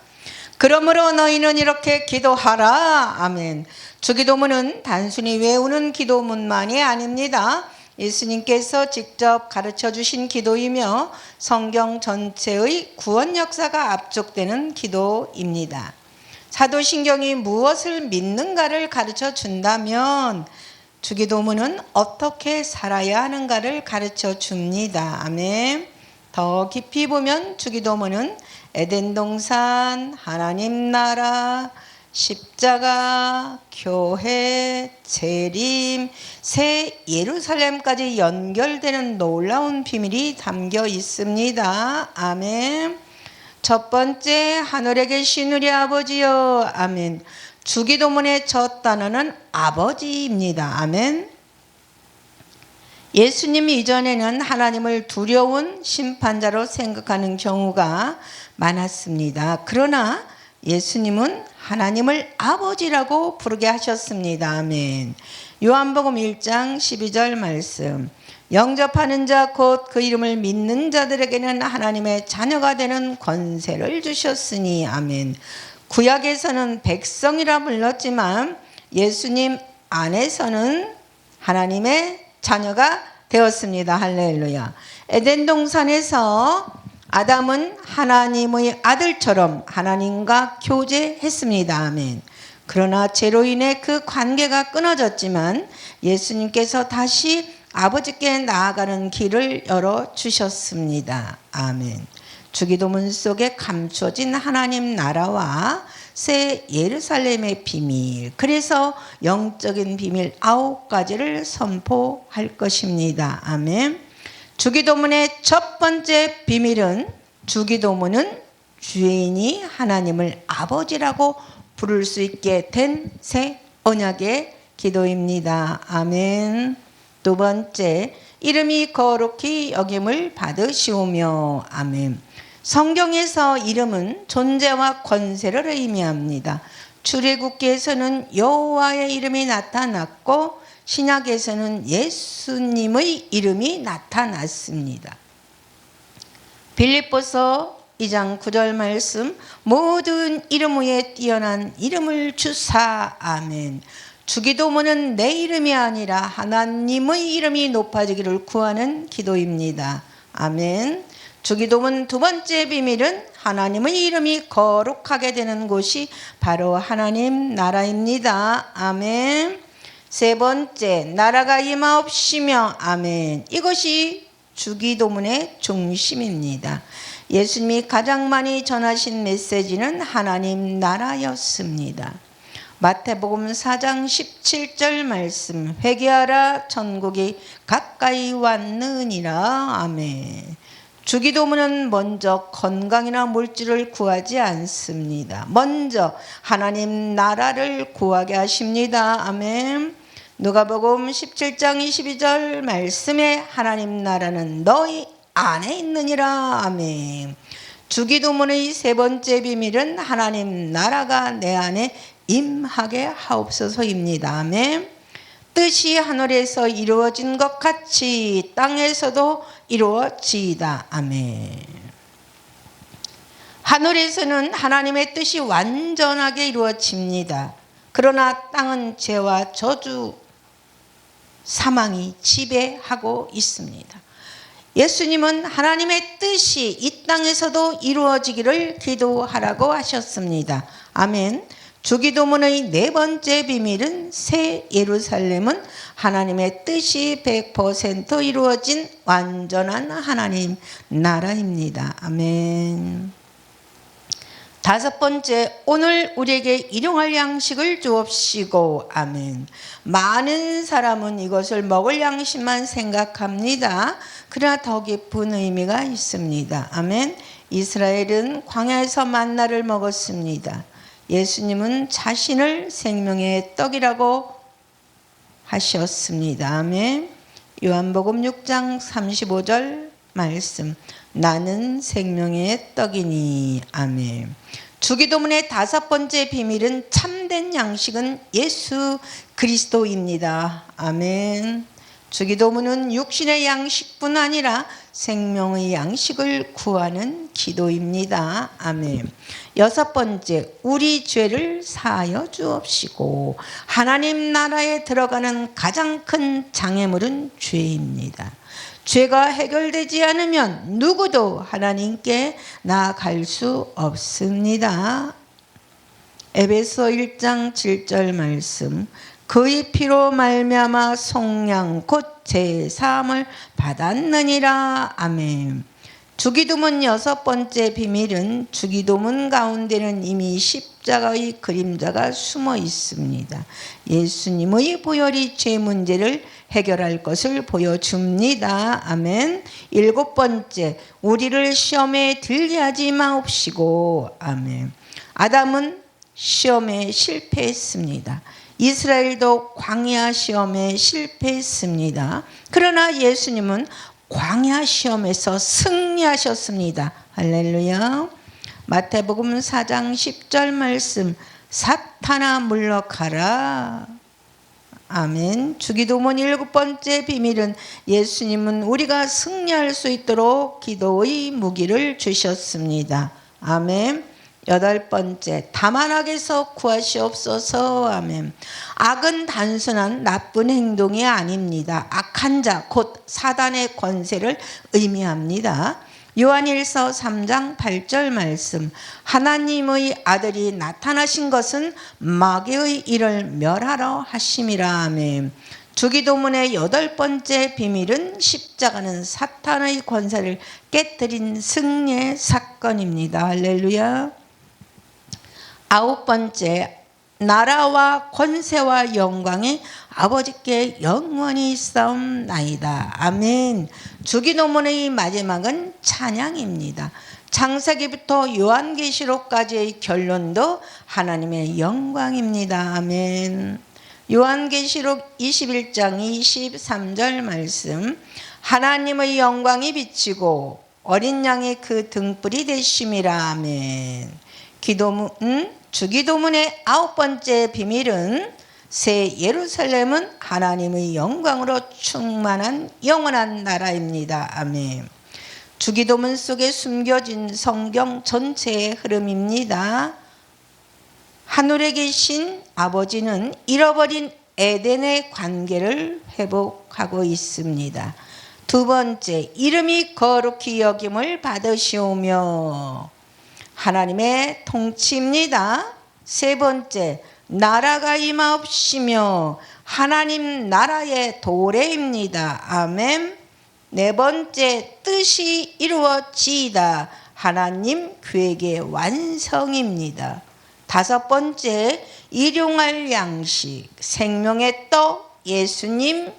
그러므로 너희는 이렇게 기도하라. 아멘. 주기도문은 단순히 외우는 기도문만이 아닙니다. 예수님께서 직접 가르쳐 주신 기도이며 성경 전체의 구원 역사가 압축되는 기도입니다. 사도신경이 무엇을 믿는가를 가르쳐 준다면 주기도문은 어떻게 살아야 하는가를 가르쳐 줍니다. 아멘. 더 깊이 보면 주기도문은 에덴 동산, 하나님 나라, 십자가, 교회, 재림, 새 예루살렘까지 연결되는 놀라운 비밀이 담겨 있습니다. 아멘. 첫 번째, 하늘에 계신 우리 아버지여. 아멘. 주기도문의 첫 단어는 아버지입니다. 아멘. 예수님 이전에는 하나님을 두려운 심판자로 생각하는 경우가 많았습니다. 그러나 예수님은 하나님을 아버지라고 부르게 하셨습니다. 아멘. 요한복음 1장 12절 말씀. 영접하는 자 곧 그 이름을 믿는 자들에게는 하나님의 자녀가 되는 권세를 주셨으니. 아멘. 구약에서는 백성이라 불렀지만 예수님 안에서는 하나님의 자녀가 되었습니다. 할렐루야. 에덴 동산에서 아담은 하나님의 아들처럼 하나님과 교제했습니다. 아멘. 그러나 죄로 인해 그 관계가 끊어졌지만 예수님께서 다시 아버지께 나아가는 길을 열어주셨습니다. 아멘. 주기도문 속에 감춰진 하나님 나라와 새 예루살렘의 비밀, 그래서 영적인 비밀 9가지를 선포할 것입니다. 아멘. 주기도문의 첫 번째 비밀은 주기도문은 주인이 하나님을 아버지라고 부를 수 있게 된 새 언약의 기도입니다. 아멘. 두 번째, 이름이 거룩히 여김을 받으시오며. 아멘. 성경에서 이름은 존재와 권세를 의미합니다. 출애굽기에서는 여호와의 이름이 나타났고 신약에서는 예수님의 이름이 나타났습니다. 빌립보서 2장 9절 말씀. 모든 이름 위에 뛰어난 이름을 주사. 아멘. 주기도문은 내 이름이 아니라 하나님의 이름이 높아지기를 구하는 기도입니다. 아멘. 주기도문 두 번째 비밀은 하나님의 이름이 거룩하게 되는 곳이 바로 하나님 나라입니다. 아멘. 세 번째, 나라가 임하옵시며. 아멘. 이것이 주기도문의 중심입니다. 예수님이 가장 많이 전하신 메시지는 하나님 나라였습니다. 마태복음 4장 17절 말씀. 회개하라 천국이 가까이 왔느니라. 아멘. 주기도문은 먼저 건강이나 물질을 구하지 않습니다. 먼저 하나님 나라를 구하게 하십니다. 아멘. 누가복음 17장 22절 말씀에 하나님 나라는 너희 안에 있느니라. 아멘. 주기도문의 세 번째 비밀은 하나님 나라가 내 안에 임하게 하옵소서입니다. 아멘. 뜻이 하늘에서 이루어진 것 같이 땅에서도 이루어지이다. 아멘. 하늘에서는 하나님의 뜻이 완전하게 이루어집니다. 그러나 땅은 죄와 저주, 사망이 지배하고 있습니다. 예수님은 하나님의 뜻이 이 땅에서도 이루어지기를 기도하라고 하셨습니다. 아멘. 주기도문의 네 번째 비밀은 새 예루살렘은 하나님의 뜻이 100% 이루어진 완전한 하나님 나라입니다. 아멘. 다섯 번째, 오늘 우리에게 일용할 양식을 주옵시고. 아멘. 많은 사람은 이것을 먹을 양식만 생각합니다. 그러나 더 깊은 의미가 있습니다. 아멘. 이스라엘은 광야에서 만나를 먹었습니다. 예수님은 자신을 생명의 떡이라고 하셨습니다. 아멘. 요한복음 6장 35절 말씀. 나는 생명의 떡이니. 아멘. 주기도문의 다섯 번째 비밀은 참된 양식은 예수 그리스도입니다. 아멘. 주기도문은 육신의 양식뿐 아니라 생명의 양식을 구하는 기도입니다. 아멘. 여섯 번째, 우리 죄를 사하여 주옵시고. 하나님 나라에 들어가는 가장 큰 장애물은 죄입니다. 죄가 해결되지 않으면 누구도 하나님께 나아갈 수 없습니다. 에베소 1장 7절 말씀. 그의 피로 말미암아 속량 곧 제사함을 받았느니라. 아멘. 주기도문 여섯 번째 비밀은 주기도문 가운데는 이미 십자가의 그림자가 숨어 있습니다. 예수님의 보혈이 죄 문제를 해결할 것을 보여줍니다. 아멘. 일곱 번째, 우리를 시험에 들게 하지 마옵시고. 아멘. 아담은 시험에 실패했습니다. 이스라엘도 광야 시험에 실패했습니다. 그러나 예수님은 광야 시험에서 승리하셨습니다. 할렐루야. 마태복음 4장 10절 말씀. 사탄아 물러가라. 아멘. 주기도문 일곱 번째 비밀은 예수님은 우리가 승리할 수 있도록 기도의 무기를 주셨습니다. 아멘. 여덟 번째, 다만 악에서 구하시옵소서. 아멘. 악은 단순한 나쁜 행동이 아닙니다. 악한 자, 곧 사단의 권세를 의미합니다. 요한일서 3장 8절 말씀. 하나님의 아들이 나타나신 것은 마귀의 일을 멸하러 하심이라. 아멘. 주기도문의 여덟 번째 비밀은 십자가는 사탄의 권세를 깨뜨린 승리의 사건입니다. 할렐루야. 아홉 번째, 나라와 권세와 영광이 아버지께 영원히 있사옵나이다. 아멘. 주기도문의 마지막은 찬양입니다. 창세기부터 요한계시록까지의 결론도 하나님의 영광입니다. 아멘. 요한계시록 21장 23절 말씀. 하나님의 영광이 비치고 어린 양이 그 등불이 되심이라. 아멘. 주기도문의 아홉 번째 비밀은 새 예루살렘은 하나님의 영광으로 충만한 영원한 나라입니다. 아멘. 주기도문 속에 숨겨진 성경 전체의 흐름입니다. 하늘에 계신 아버지는 잃어버린 에덴의 관계를 회복하고 있습니다. 두 번째, 이름이 거룩히 여김을 받으시오며 하나님의 통치입니다. 세 번째, 나라가 임하옵시며 하나님 나라의 도래입니다. 아멘. 네 번째, 뜻이 이루어지이다. 하나님 계획의 완성입니다. 다섯 번째, 일용할 양식, 생명의 떡 예수님이십니다.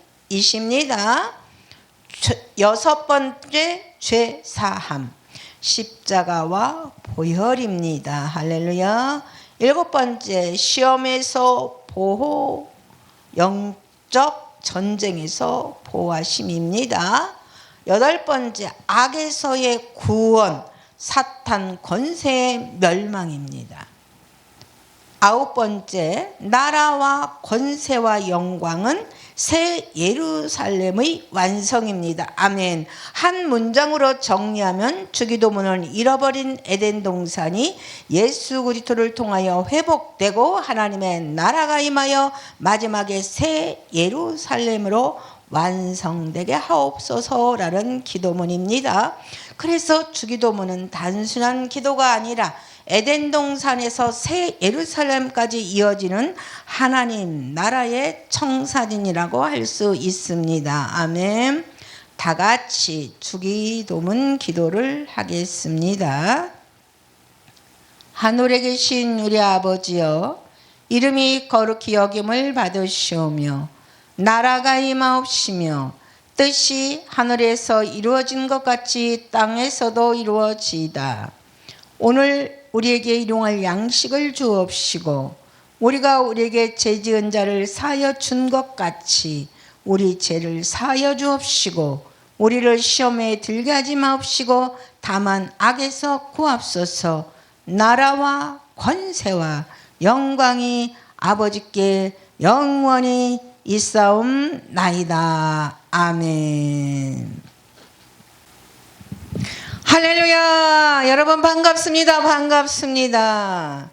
여섯 번째 죄사함, 십자가와 보혈입니다. 할렐루야. 일곱 번째 시험에서 보호, 영적 전쟁에서 보호하심입니다. 여덟 번째 악에서의 구원, 사탄 권세의 멸망입니다. 아홉 번째 나라와 권세와 영광은 새 예루살렘의 완성입니다. 아멘. 한 문장으로 정리하면 주기도문은 잃어버린 에덴 동산이 예수 그리스도를 통하여 회복되고 하나님의 나라가 임하여 마지막에 새 예루살렘으로 완성되게 하옵소서라는 기도문입니다. 그래서 주기도문은 단순한 기도가 아니라 에덴 동산에서 새 예루살렘까지 이어지는 하나님 나라의 청사진이라고 할 수 있습니다. 아멘. 다 같이 주기도문 기도를 하겠습니다. 하늘에 계신 우리 아버지여, 이름이 거룩히 여김을 받으시오며 나라가 임하옵시며 뜻이 하늘에서 이루어진 것 같이 땅에서도 이루어지이다. 오늘 우리에게 일용할 양식을 주옵시고 우리가 우리에게 죄 지은 자를 사하여 준 것 같이 우리 죄를 사하여 주옵시고 우리를 시험에 들게 하지 마옵시고 다만 악에서 구하옵소서. 나라와 권세와 영광이 아버지께 영원히 있사옵나이다. 아멘. 할렐루야. 여러분 반갑습니다. 반갑습니다.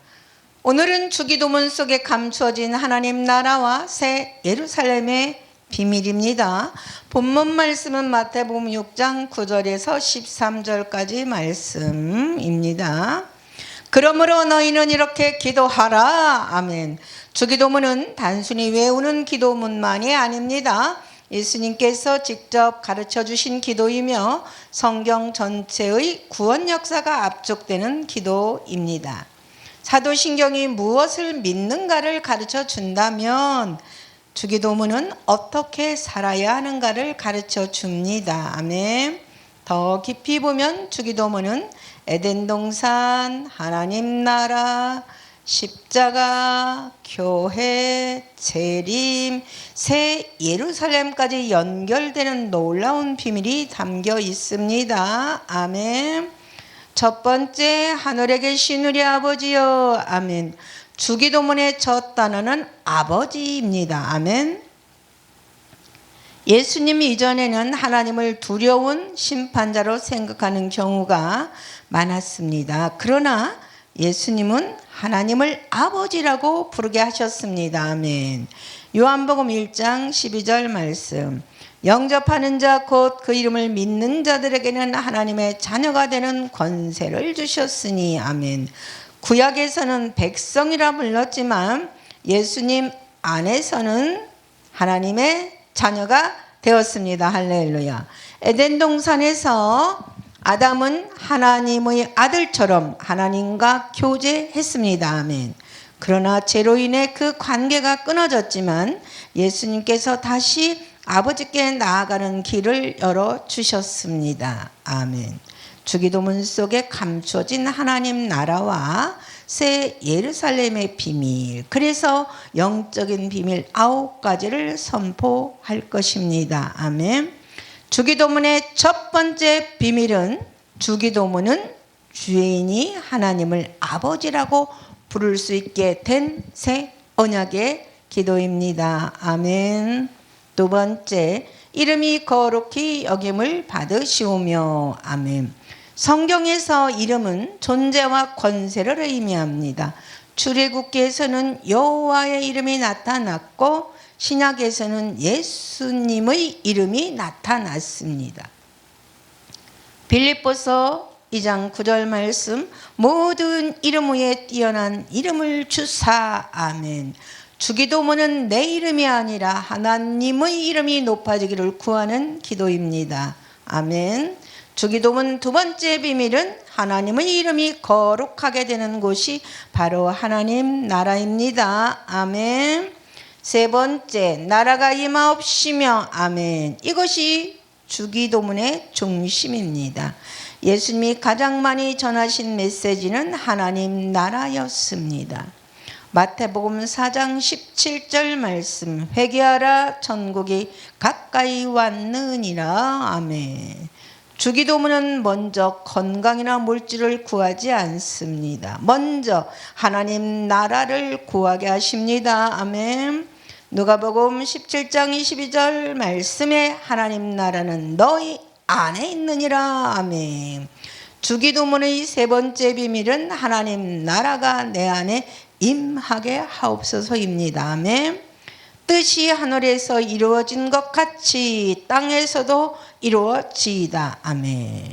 오늘은 주기도문 속에 감추어진 하나님 나라와 새 예루살렘의 비밀입니다. 본문 말씀은 마태복음 6장 9절에서 13절까지 말씀입니다. 그러므로 너희는 이렇게 기도하라. 아멘. 주기도문은 단순히 외우는 기도문만이 아닙니다. 예수님께서 직접 가르쳐 주신 기도이며 성경 전체의 구원 역사가 압축되는 기도입니다. 사도신경이 무엇을 믿는가를 가르쳐 준다면 주기도문은 어떻게 살아야 하는가를 가르쳐 줍니다. 아멘. 더 깊이 보면 주기도문은 에덴 동산, 하나님 나라, 십자가, 교회, 재림, 새 예루살렘까지 연결되는 놀라운 비밀이 담겨 있습니다. 아멘. 첫 번째, 하늘에 계신 우리 아버지여. 아멘. 주기도문의 첫 단어는 아버지입니다. 아멘. 예수님 이전에는 하나님을 두려운 심판자로 생각하는 경우가 많았습니다. 그러나 예수님은 하나님을 아버지라고 부르게 하셨습니다. 아멘. 요한복음 1장 12절 말씀. 영접하는 자 곧 그 이름을 믿는 자들에게는 하나님의 자녀가 되는 권세를 주셨으니. 아멘. 구약에서는 백성이라 불렀지만 예수님 안에서는 하나님의 자녀가 되었습니다. 할렐루야. 에덴 동산에서 아담은 하나님의 아들처럼 하나님과 교제했습니다. 아멘. 그러나 죄로 인해 그 관계가 끊어졌지만 예수님께서 다시 아버지께 나아가는 길을 열어주셨습니다. 아멘. 주기도문 속에 감추어진 하나님 나라와 새 예루살렘의 비밀, 그래서 영적인 비밀 9가지를 선포할 것입니다. 아멘. 주기도문의 첫 번째 비밀은 주기도문은 주인이 하나님을 아버지라고 부를 수 있게 된 새 언약의 기도입니다. 아멘. 두 번째, 이름이 거룩히 여김을 받으시오며. 아멘. 성경에서 이름은 존재와 권세를 의미합니다. 출애굽기에서는 여호와의 이름이 나타났고 신약에서는 예수님의 이름이 나타났습니다. 빌립보서 2장 9절 말씀, 모든 이름 위에 뛰어난 이름을 주사. 아멘. 주기도문은 내 이름이 아니라 하나님의 이름이 높아지기를 구하는 기도입니다. 아멘. 주기도문 두 번째 비밀은 하나님의 이름이 거룩하게 되는 곳이 바로 하나님 나라입니다. 아멘. 세 번째, 나라가 임하옵시며. 아멘. 이것이 주기도문의 중심입니다. 예수님이 가장 많이 전하신 메시지는 하나님 나라였습니다. 마태복음 4장 17절 말씀, 회개하라 천국이 가까이 왔느니라. 아멘. 주기도문은 먼저 건강이나 물질을 구하지 않습니다. 먼저 하나님 나라를 구하게 하십니다. 아멘. 누가복음 17장 22절 말씀에 하나님 나라는 너희 안에 있느니라. 아멘. 주기도문의 세 번째 비밀은 하나님 나라가 내 안에 임하게 하옵소서입니다. 아멘. 뜻이 하늘에서 이루어진 것 같이 땅에서도 이루어지이다. 아멘.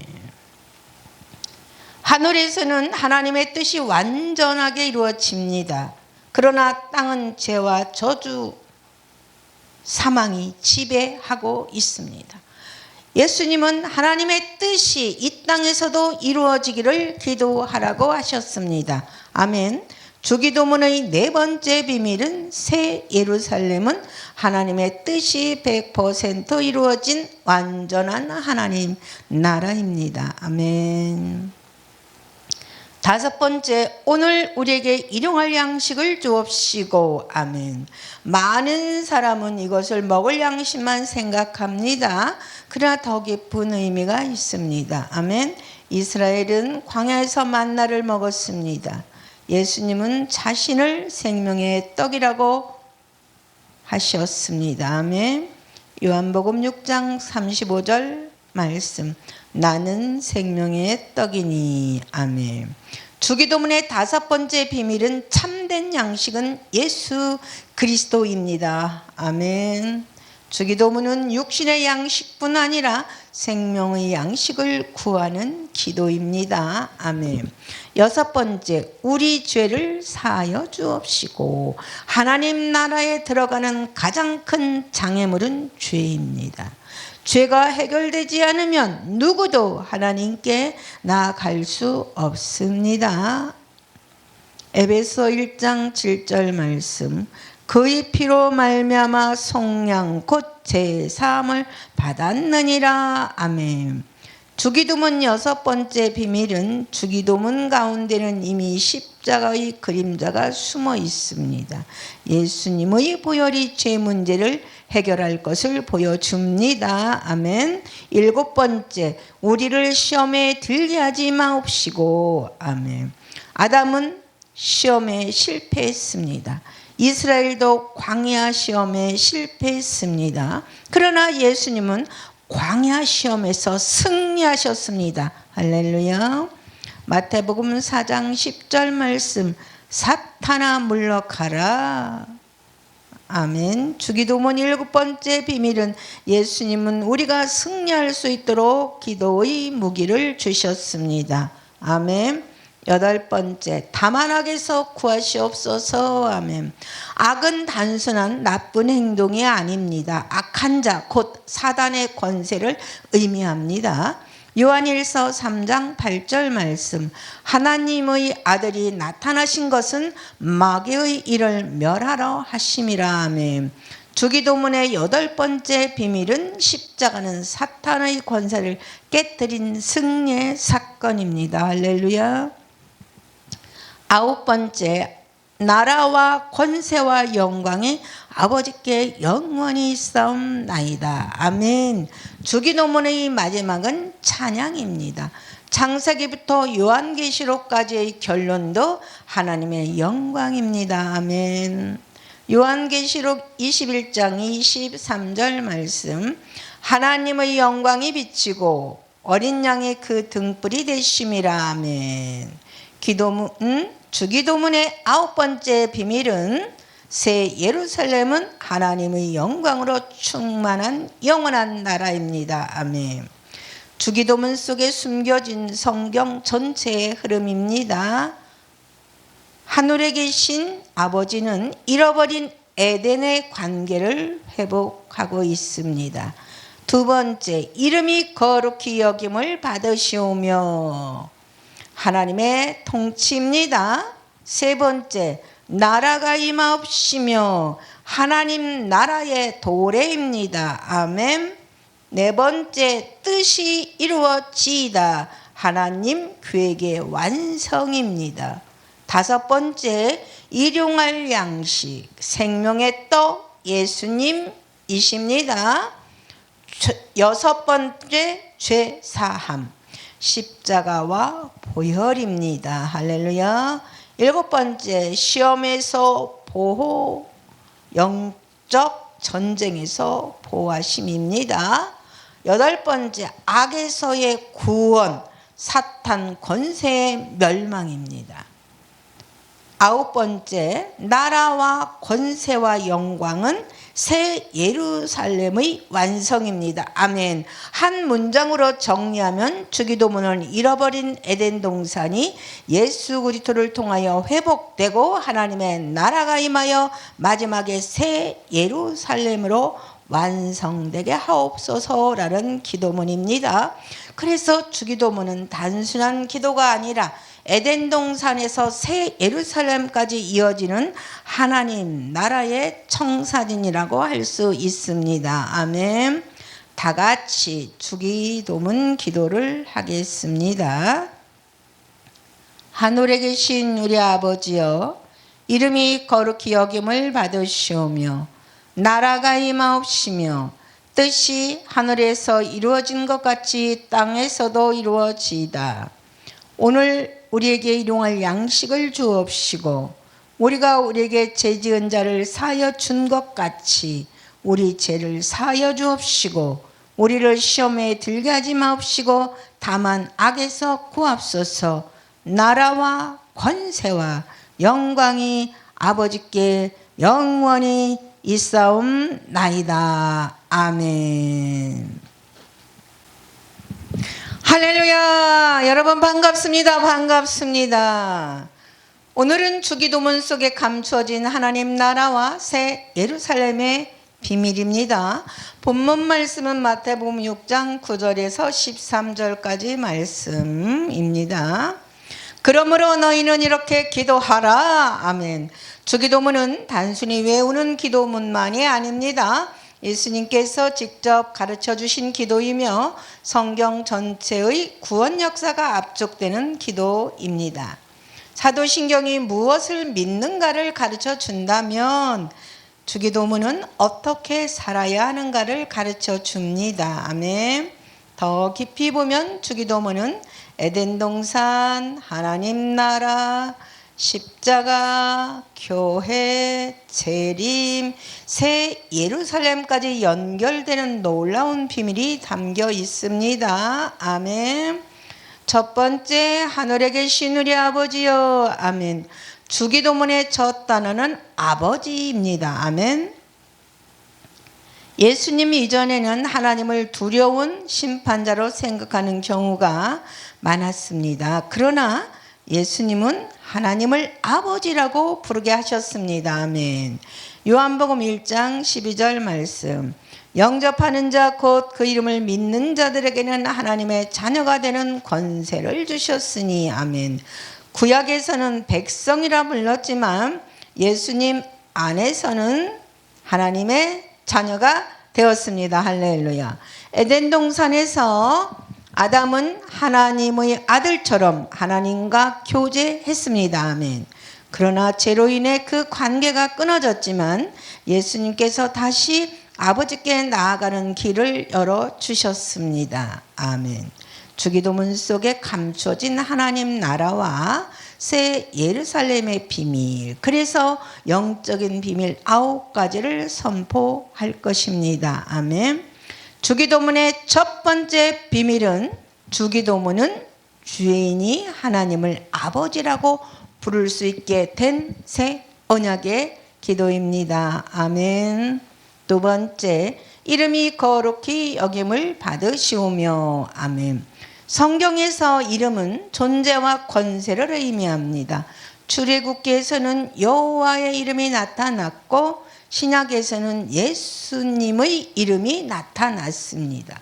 하늘에서는 하나님의 뜻이 완전하게 이루어집니다. 그러나 땅은 죄와 저주, 사망이 지배하고 있습니다. 예수님은 하나님의 뜻이 이 땅에서도 이루어지기를 기도하라고 하셨습니다. 아멘. 주기도문의 네 번째 비밀은 새 예루살렘은 하나님의 뜻이 100% 이루어진 완전한 하나님 나라입니다. 아멘. 다섯 번째, 오늘 우리에게 일용할 양식을 주옵시고. 아멘. 많은 사람은 이것을 먹을 양식만 생각합니다. 그러나 더 깊은 의미가 있습니다. 아멘. 이스라엘은 광야에서 만나를 먹었습니다. 예수님은 자신을 생명의 떡이라고 하셨습니다. 아멘. 요한복음 6장 35절 말씀, 나는 생명의 떡이니. 아멘. 주기도문의 다섯 번째 비밀은 참된 양식은 예수 그리스도입니다. 아멘. 주기도문은 육신의 양식뿐 아니라 생명의 양식을 구하는 기도입니다. 아멘. 여섯 번째, 우리 죄를 사하여 주옵시고. 하나님 나라에 들어가는 가장 큰 장애물은 죄입니다. 죄가 해결되지 않으면 누구도 하나님께 나아갈 수 없습니다. 에베소 1장 7절 말씀, 그의 피로 말미암아 속량 곧 제사함을 받았느니라. 아멘. 주기도문 여섯 번째 비밀은 주기도문 가운데는 이미 십자가의 그림자가 숨어 있습니다. 예수님의 보혈이 죄 문제를 해결할 것을 보여줍니다. 아멘. 일곱 번째, 우리를 시험에 들게 하지 마옵시고. 아멘. 아담은 시험에 실패했습니다. 이스라엘도 광야 시험에 실패했습니다. 그러나 예수님은 광야 시험에서 승리하셨습니다. 할렐루야. 마태복음 4장 10절 말씀, 사탄아 물러가라. 아멘. 주기도문 일곱 번째 비밀은 예수님은 우리가 승리할 수 있도록 기도의 무기를 주셨습니다. 아멘. 여덟 번째, 다만 악에서 구하시옵소서. 아멘. 악은 단순한 나쁜 행동이 아닙니다. 악한 자, 곧 사단의 권세를 의미합니다. 요한일서 3장 8절 말씀, 하나님의 아들이 나타나신 것은 마귀의 일을 멸하러 하심이라. 아멘. 주기도문의 여덟 번째 비밀은 십자가는 사탄의 권세를 깨뜨린 승리의 사건입니다. 할렐루야. 아홉 번째, 나라와 권세와 영광이 아버지께 영원히 있사옵나이다. 아멘. 주기도문의 마지막은 찬양입니다. 창세기부터 요한계시록까지의 결론도 하나님의 영광입니다. 아멘. 요한계시록 21장 23절 말씀, 하나님의 영광이 비치고 어린 양의 그 등불이 되심이라. 아멘. 주기도문의 아홉 번째 비밀은 새 예루살렘은 하나님의 영광으로 충만한 영원한 나라입니다. 아멘. 주기도문 속에 숨겨진 성경 전체의 흐름입니다. 하늘에 계신 아버지는 잃어버린 에덴의 관계를 회복하고 있습니다. 두 번째, 이름이 거룩히 여김을 받으시오며 하나님의 통치입니다. 세 번째, 나라가 임하옵시며 하나님 나라의 도래입니다. 아멘. 네 번째, 뜻이 이루어지이다. 하나님 계획의 완성입니다. 다섯 번째, 일용할 양식, 생명의 떡 예수님이십니다. 여섯 번째, 죄 사함, 십자가와 보혈입니다. 할렐루야. 일곱 번째, 시험에서 보호, 영적 전쟁에서 보호하심입니다. 여덟 번째, 악에서의 구원, 사탄 권세의 멸망입니다. 아홉 번째, 나라와 권세와 영광은 새 예루살렘의 완성입니다. 아멘. 한 문장으로 정리하면 주기도문은 잃어버린 에덴 동산이 예수 그리스도를 통하여 회복되고 하나님의 나라가 임하여 마지막에 새 예루살렘으로 완성되게 하옵소서라는 기도문입니다. 그래서 주기도문은 단순한 기도가 아니라 에덴 동산에서 새 예루살렘까지 이어지는 하나님 나라의 청사진이라고 할 수 있습니다. 아멘. 다 같이 주기도문 기도를 하겠습니다. 하늘에 계신 우리 아버지여, 이름이 거룩히 여김을 받으시오며 나라가 임하옵시며 뜻이 하늘에서 이루어진 것 같이 땅에서도 이루어지이다. 오늘 우리에게 일용할 양식을 주옵시고 우리가 우리에게 죄지은 자를 사하여 준 것 같이 우리 죄를 사하여 주옵시고 우리를 시험에 들게 하지 마옵시고 다만 악에서 구하옵소서. 나라와 권세와 영광이 아버지께 영원히 있사옵나이다. 아멘. 할렐루야. 여러분 반갑습니다. 반갑습니다. 오늘은 주기도문 속에 감추어진 하나님 나라와 새 예루살렘의 비밀입니다. 본문 말씀은 마태복음 6장 9절에서 13절까지 말씀입니다. 그러므로 너희는 이렇게 기도하라. 아멘. 주기도문은 단순히 외우는 기도문만이 아닙니다. 예수님께서 직접 가르쳐 주신 기도이며 성경 전체의 구원 역사가 압축되는 기도입니다. 사도신경이 무엇을 믿는가를 가르쳐 준다면 주기도문은 어떻게 살아야 하는가를 가르쳐 줍니다. 아멘. 더 깊이 보면 주기도문은 에덴 동산, 하나님 나라, 십자가, 교회, 재림, 새 예루살렘까지 연결되는 놀라운 비밀이 담겨 있습니다. 아멘. 첫 번째, 하늘에 계신 우리 아버지여. 아멘. 주기도문의 첫 단어는 아버지입니다. 아멘. 예수님이 이전에는 하나님을 두려운 심판자로 생각하는 경우가 많았습니다. 그러나 예수님은 하나님을 아버지라고 부르게 하셨습니다. 아멘. 요한복음 1장 12절 말씀. 영접하는 자 곧 그 이름을 믿는 자들에게는 하나님의 자녀가 되는 권세를 주셨으니. 아멘. 구약에서는 백성이라 불렀지만 예수님 안에서는 하나님의 자녀가 되었습니다. 할렐루야. 에덴 동산에서 아담은 하나님의 아들처럼 하나님과 교제했습니다. 아멘. 그러나 죄로 인해 그 관계가 끊어졌지만 예수님께서 다시 아버지께 나아가는 길을 열어주셨습니다. 아멘. 주기도문 속에 감춰진 하나님 나라와 새 예루살렘의 비밀, 그래서 영적인 비밀 9가지를 선포할 것입니다. 아멘. 주기도문의 첫 번째 비밀은 주기도문은 주인이 하나님을 아버지라고 부를 수 있게 된 새 언약의 기도입니다. 아멘. 두 번째, 이름이 거룩히 여김을 받으시오며. 아멘. 성경에서 이름은 존재와 권세를 의미합니다. 출애굽기에서는 여호와의 이름이 나타났고 신약에서는 예수님의 이름이 나타났습니다.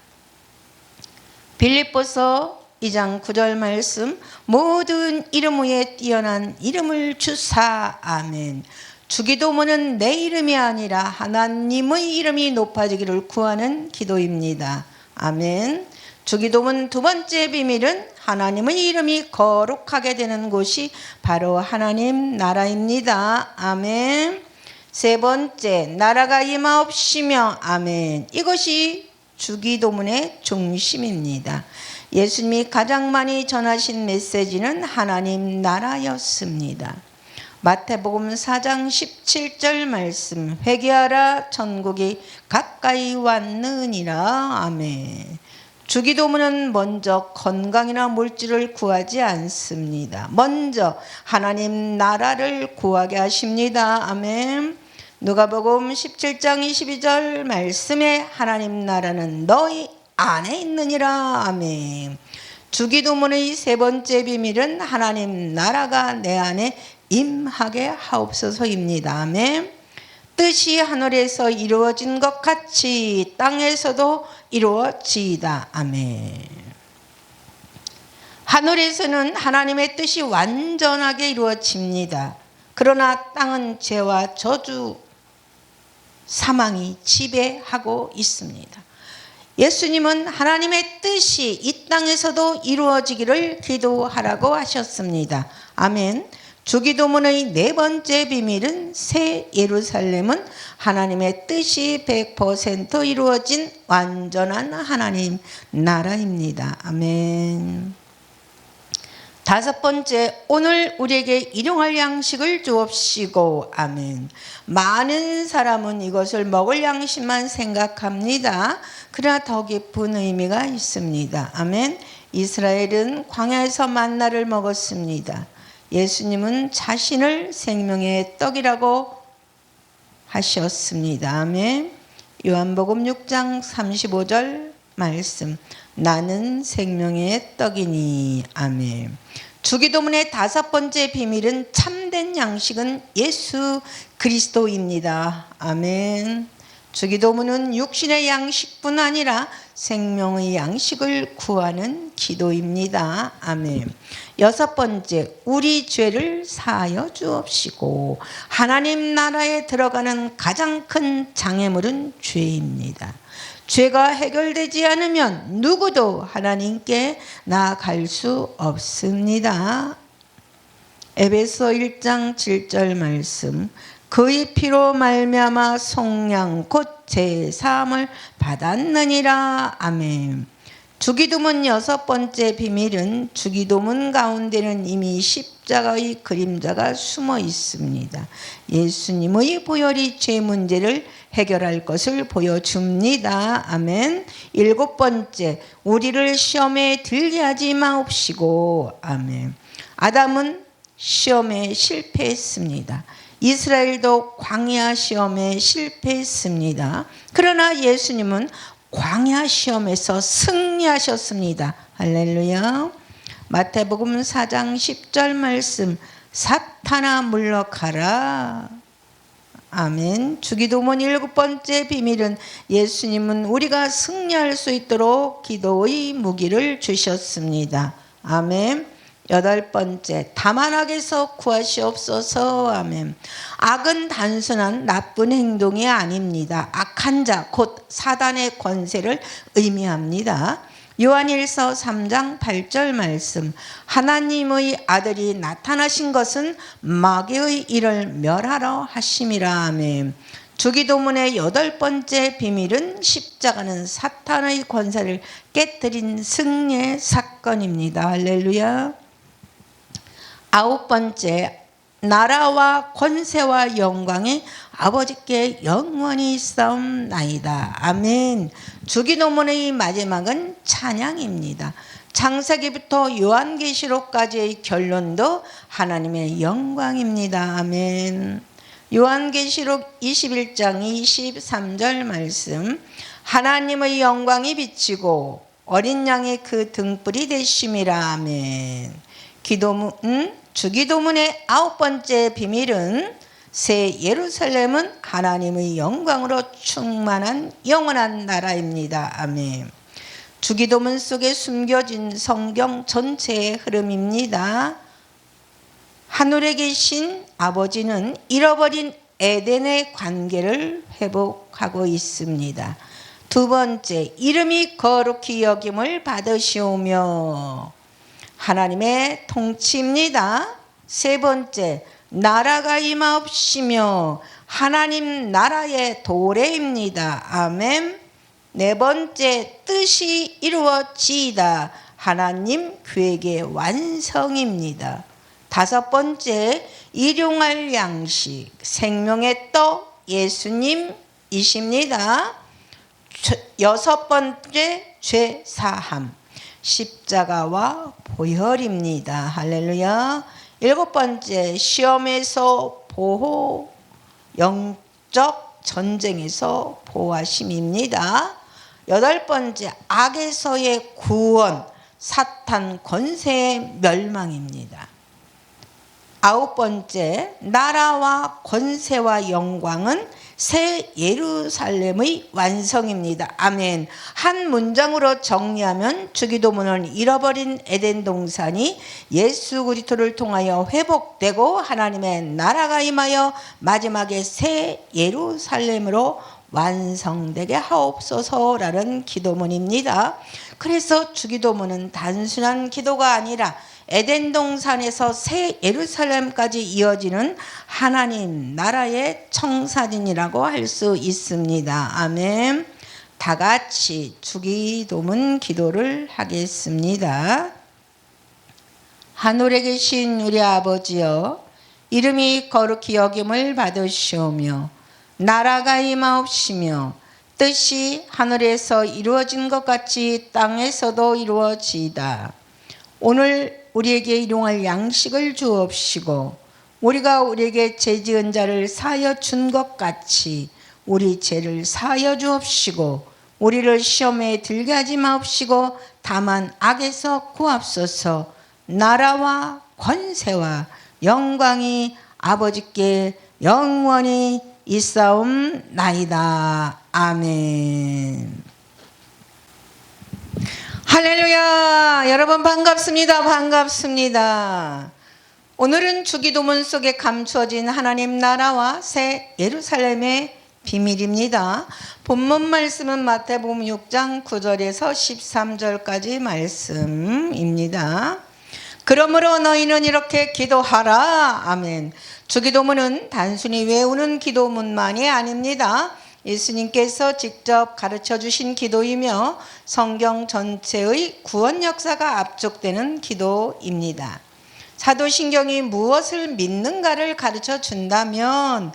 빌립보서 2장 9절 말씀, 모든 이름 위에 뛰어난 이름을 주사. 아멘. 주기도문은 내 이름이 아니라 하나님의 이름이 높아지기를 구하는 기도입니다. 아멘. 주기도문 두 번째 비밀은 하나님의 이름이 거룩하게 되는 곳이 바로 하나님 나라입니다. 아멘. 세 번째, 나라가 임하옵시며. 아멘. 이것이 주기도문의 중심입니다. 예수님이 가장 많이 전하신 메시지는 하나님 나라였습니다. 마태복음 4장 17절 말씀, 회개하라 천국이 가까이 왔느니라. 아멘. 주기도문은 먼저 건강이나 물질을 구하지 않습니다. 먼저 하나님 나라를 구하게 하십니다. 아멘. 누가복음 17장 22절 말씀에 하나님 나라는 너희 안에 있느니라. 아멘. 주기도문의 세 번째 비밀은 하나님 나라가 내 안에 임하게 하옵소서입니다. 아멘. 뜻이 하늘에서 이루어진 것 같이 땅에서도 이루어지이다. 아멘. 하늘에서는 하나님의 뜻이 완전하게 이루어집니다. 그러나 땅은 죄와 저주, 사망이 지배하고 있습니다. 예수님은 하나님의 뜻이 이 땅에서도 이루어지기를 기도하라고 하셨습니다. 아멘. 주기도문의 네 번째 비밀은 새 예루살렘은 하나님의 뜻이 100% 이루어진 완전한 하나님 나라입니다. 아멘. 다섯 번째, 오늘 우리에게 일용할 양식을 주옵시고. 아멘. 많은 사람은 이것을 먹을 양식만 생각합니다. 그러나 더 깊은 의미가 있습니다. 아멘. 이스라엘은 광야에서 만나를 먹었습니다. 예수님은 자신을 생명의 떡이라고 하셨습니다. 아멘. 요한복음 6장 35절 말씀, 나는 생명의 떡이니. 아멘. 주기도문의 다섯 번째 비밀은 참된 양식은 예수 그리스도입니다. 아멘. 주기도문은 육신의 양식뿐 아니라 생명의 양식을 구하는 기도입니다. 아멘. 여섯 번째, 우리 죄를 사하여 주옵시고. 하나님 나라에 들어가는 가장 큰 장애물은 죄입니다. 죄가 해결되지 않으면 누구도 하나님께 나아갈 수 없습니다. 에베소 1장 7절 말씀, 그의 피로 말미암아 속량 곧 제사함을 받았느니라. 아멘. 주기도문 여섯 번째 비밀은 주기도문 가운데는 이미 십자가의 그림자가 숨어 있습니다. 예수님의 보혈이 죄 문제를 해결할 것을 보여줍니다. 아멘. 일곱 번째, 우리를 시험에 들게 하지 마옵시고. 아멘. 아담은 시험에 실패했습니다. 이스라엘도 광야 시험에 실패했습니다. 그러나 예수님은 광야 시험에서 승리하셨습니다. 할렐루야. 마태복음 4장 10절 말씀, 사탄아 물러가라. 아멘. 주기도문 일곱 번째 비밀은 예수님은 우리가 승리할 수 있도록 기도의 무기를 주셨습니다. 아멘. 여덟 번째, 다만 악에서 구하시옵소서. 아멘. 악은 단순한 나쁜 행동이 아닙니다. 악한 자, 곧 사단의 권세를 의미합니다. 요한일서 3장 8절 말씀, 하나님의 아들이 나타나신 것은 마귀의 일을 멸하러 하심이라. 아멘. 주기도문의 여덟 번째 비밀은 십자가는 사탄의 권세를 깨뜨린 승리의 사건입니다. 할렐루야. 아홉 번째, 나라와 권세와 영광이 아버지께 영원히 있사옵나이다. 아멘. 주기도문의 마지막은 찬양입니다. 창세기부터 요한계시록까지의 결론도 하나님의 영광입니다. 아멘. 요한계시록 21장 23절 말씀, 하나님의 영광이 비치고 어린 양이 그 등불이 되심이라. 아멘. 주기도문의 아홉 번째 비밀은 새 예루살렘은 하나님의 영광으로 충만한 영원한 나라입니다. 아멘. 주기도문 속에 숨겨진 성경 전체의 흐름입니다. 하늘에 계신 아버지는 잃어버린 에덴의 관계를 회복하고 있습니다. 두 번째, 이름이 거룩히 여김을 받으시오며 하나님의 통치입니다. 세 번째, 나라가 임하옵시며 하나님 나라의 도래입니다. 아멘. 네 번째, 뜻이 이루어지이다. 하나님 계획의 완성입니다. 다섯 번째, 일용할 양식, 생명의 떡 예수님이십니다. 여섯 번째, 죄 사함, 십자가와 보혈입니다. 할렐루야. 일곱 번째, 시험에서 보호, 영적 전쟁에서 보호하심입니다. 여덟 번째, 악에서의 구원, 사탄 권세의 멸망입니다. 아홉 번째, 나라와 권세와 영광은 새 예루살렘의 완성입니다. 아멘. 한 문장으로 정리하면 주기도문은 잃어버린 에덴 동산이 예수 그리스도를 통하여 회복되고 하나님의 나라가 임하여 마지막에 새 예루살렘으로 완성되게 하옵소서라는 기도문입니다. 그래서 주기도문은 단순한 기도가 아니라 에덴 동산에서 새 예루살렘까지 이어지는 하나님 나라의 청사진이라고 할 수 있습니다. 아멘. 다 같이 주기도문 기도를 하겠습니다. 하늘에 계신 우리 아버지여, 이름이 거룩히 여김을 받으시오며 나라가 임하옵시며 뜻이 하늘에서 이루어진 것 같이 땅에서도 이루어지이다. 오늘 우리에게 일용할 양식을 주옵시고 우리가 우리에게 죄 지은 자를 사하여 준 것 같이 우리 죄를 사하여 주옵시고 우리를 시험에 들게 하지 마옵시고 다만 악에서 구하옵소서. 나라와 권세와 영광이 아버지께 영원히 있사옵나이다. 아멘. 할렐루야. 여러분 반갑습니다. 반갑습니다. 오늘은 주기도문 속에 감추어진 하나님 나라와 새 예루살렘의 비밀입니다. 본문 말씀은 마태복음 6장 9절에서 13절까지 말씀입니다. 그러므로 너희는 이렇게 기도하라. 아멘. 주기도문은 단순히 외우는 기도문만이 아닙니다. 예수님께서 직접 가르쳐 주신 기도이며 성경 전체의 구원 역사가 압축되는 기도입니다. 사도신경이 무엇을 믿는가를 가르쳐 준다면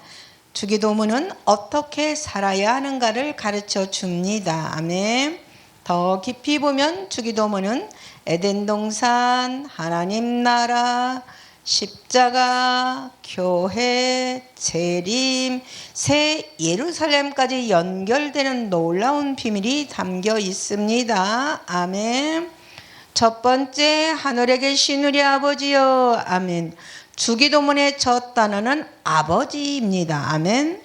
주기도문은 어떻게 살아야 하는가를 가르쳐 줍니다. 아멘. 더 깊이 보면 주기도문은 에덴 동산, 하나님 나라, 십자가, 교회, 재림, 새 예루살렘까지 연결되는 놀라운 비밀이 담겨 있습니다. 아멘. 첫 번째, 하늘에 계신 우리 아버지여. 아멘. 주기도문의 첫 단어는 아버지입니다. 아멘.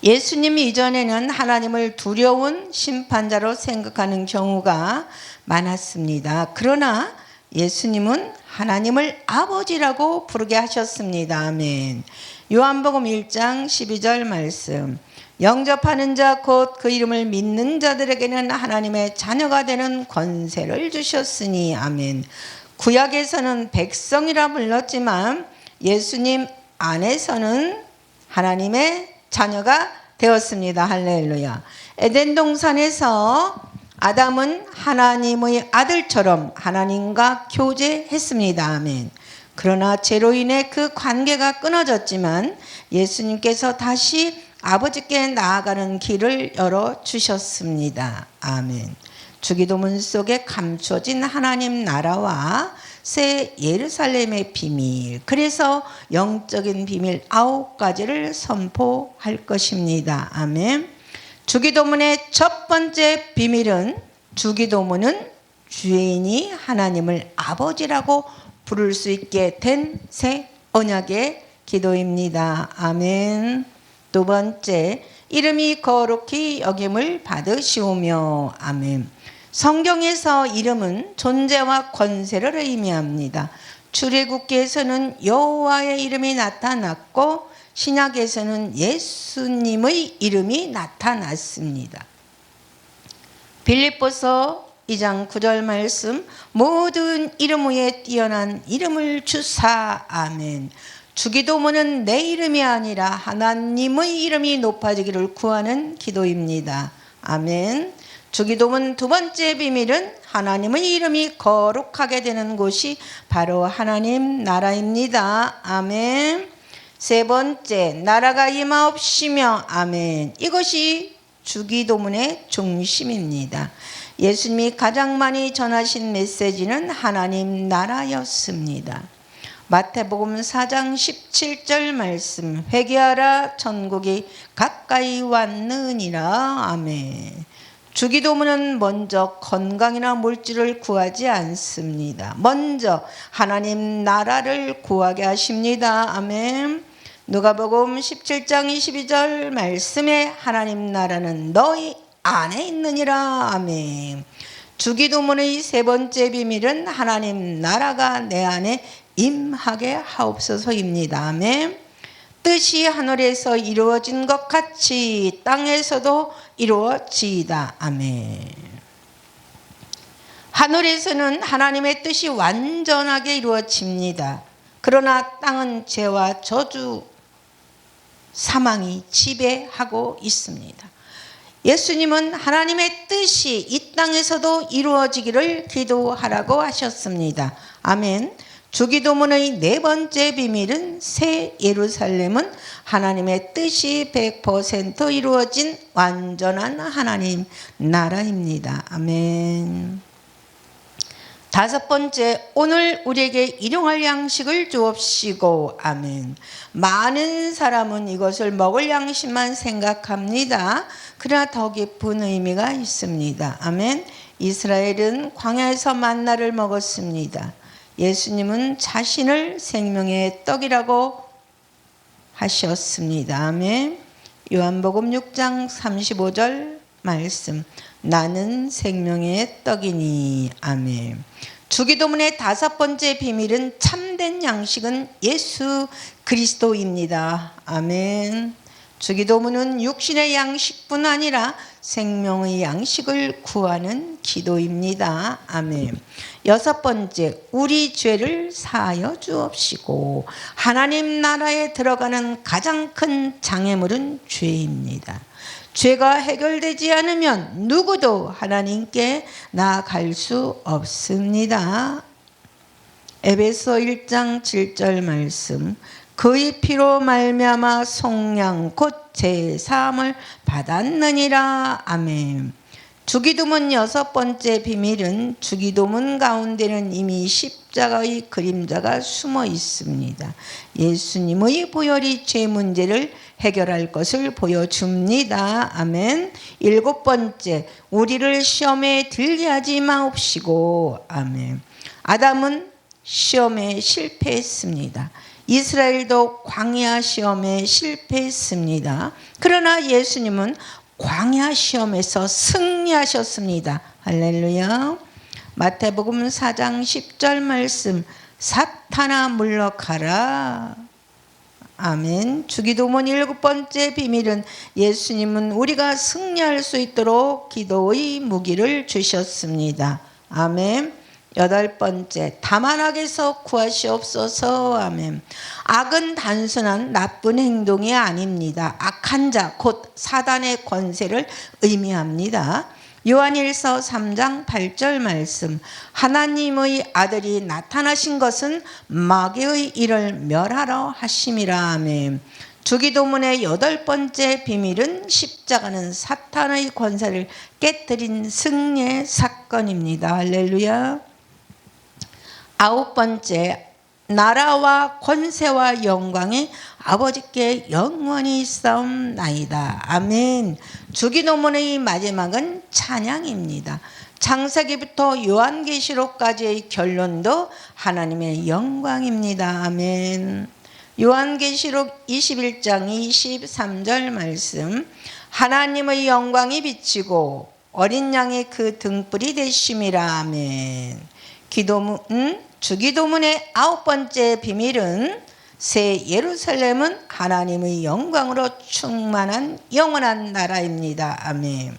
예수님 이전에는 하나님을 두려운 심판자로 생각하는 경우가 많았습니다. 그러나 예수님은 하나님을 아버지라고 부르게 하셨습니다. 아멘. 요한복음 1장 12절 말씀. 영접하는 자 곧 그 이름을 믿는 자들에게는 하나님의 자녀가 되는 권세를 주셨으니. 아멘. 구약에서는 백성이라 불렀지만 예수님 안에서는 하나님의 자녀가 되었습니다. 할렐루야. 에덴 동산에서 아담은 하나님의 아들처럼 하나님과 교제했습니다. 아멘. 그러나 죄로 인해 그 관계가 끊어졌지만 예수님께서 다시 아버지께 나아가는 길을 열어주셨습니다. 아멘. 주기도문 속에 감추어진 하나님 나라와 새 예루살렘의 비밀, 그래서 영적인 비밀 9가지를 선포할 것입니다. 아멘. 주기도문의 첫 번째 비밀은 주기도문은 주인이 하나님을 아버지라고 부를 수 있게 된 새 언약의 기도입니다. 아멘. 두 번째, 이름이 거룩히 여김을 받으시오며. 아멘. 성경에서 이름은 존재와 권세를 의미합니다. 출애굽기에서는 여호와의 이름이 나타났고 신약에서는 예수님의 이름이 나타났습니다. 빌립보서 2장 9절 말씀, 모든 이름 위에 뛰어난 이름을 주사. 아멘. 주기도문은 내 이름이 아니라 하나님의 이름이 높아지기를 구하는 기도입니다. 아멘. 주기도문 두 번째 비밀은 하나님의 이름이 거룩하게 되는 곳이 바로 하나님 나라입니다. 아멘. 세 번째, 나라가 임하옵시며. 아멘. 이것이 주기도문의 중심입니다. 예수님이 가장 많이 전하신 메시지는 하나님 나라였습니다. 마태복음 4장 17절 말씀, 회개하라 천국이 가까이 왔느니라. 아멘. 주기도문은 먼저 건강이나 물질을 구하지 않습니다. 먼저 하나님 나라를 구하게 하십니다. 아멘. 누가복음 17장 22절 말씀에 하나님 나라는 너희 안에 있느니라. 아멘. 주기도문의 세 번째 비밀은 하나님 나라가 내 안에 임하게 하옵소서입니다. 아멘. 뜻이 하늘에서 이루어진 것 같이 땅에서도 이루어지이다. 아멘. 하늘에서는 하나님의 뜻이 완전하게 이루어집니다. 그러나 땅은 죄와 저주, 사망이 지배하고 있습니다. 예수님은 하나님의 뜻이 이 땅에서도 이루어지기를 기도하라고 하셨습니다. 아멘. 주기도문의 네 번째 비밀은 새 예루살렘은 하나님의 뜻이 100% 이루어진 완전한 하나님 나라입니다. 아멘. 다섯 번째, 오늘 우리에게 일용할 양식을 주옵시고. 아멘. 많은 사람은 이것을 먹을 양식만 생각합니다. 그러나 더 깊은 의미가 있습니다. 아멘. 이스라엘은 광야에서 만나를 먹었습니다. 예수님은 자신을 생명의 떡이라고 하셨습니다. 아멘. 요한복음 6장 35절 말씀, 나는 생명의 떡이니. 아멘. 주기도문의 다섯 번째 비밀은 참된 양식은 예수 그리스도입니다. 아멘. 주기도문은 육신의 양식뿐 아니라 생명의 양식을 구하는 기도입니다. 아멘. 여섯 번째, 우리 죄를 사하여 주옵시고. 하나님 나라에 들어가는 가장 큰 장애물은 죄입니다. 죄가 해결되지 않으면 누구도 하나님께 나아갈 수 없습니다. 에베소 1장 7절 말씀, 그의 피로 말미암아 속량 곧 제사함을 받았느니라. 아멘. 주기도문 여섯 번째 비밀은 주기도문 가운데는 이미 십자가의 그림자가 숨어 있습니다. 예수님의 보혈이 죄 문제를 해결할 것을 보여줍니다. 아멘. 일곱 번째, 우리를 시험에 들게 하지 마옵시고. 아멘. 아담은 시험에 실패했습니다. 이스라엘도 광야 시험에 실패했습니다. 그러나 예수님은 광야 시험에서 승리하셨습니다. 할렐루야. 마태복음 4장 10절 말씀, 사탄아 물러가라. 아멘. 주기도문 일곱 번째 비밀은 예수님은 우리가 승리할 수 있도록 기도의 무기를 주셨습니다. 아멘. 여덟 번째, 다만 악에서 구하시옵소서. 아멘. 악은 단순한 나쁜 행동이 아닙니다. 악한 자, 곧 사단의 권세를 의미합니다. 요한일서 3장 8절 말씀, 하나님의 아들이 나타나신 것은 마귀의 일을 멸하러 하심이라. 아멘. 주기도문의 여덟 번째 비밀은 십자가는 사탄의 권세를 깨뜨린 승리의 사건입니다. 할렐루야. 아홉 번째, 나라와 권세와 영광이 아버지께 영원히 있사옵나이다. 아멘. 주기도문의 마지막은 찬양입니다. 창세기부터 요한계시록까지의 결론도 하나님의 영광입니다. 아멘. 요한계시록 21장 23절 말씀, 하나님의 영광이 비치고 어린 양이 그 등불이 되심이라. 아멘. 주기도문의 아홉 번째 비밀은 새 예루살렘은 하나님의 영광으로 충만한 영원한 나라입니다. 아멘.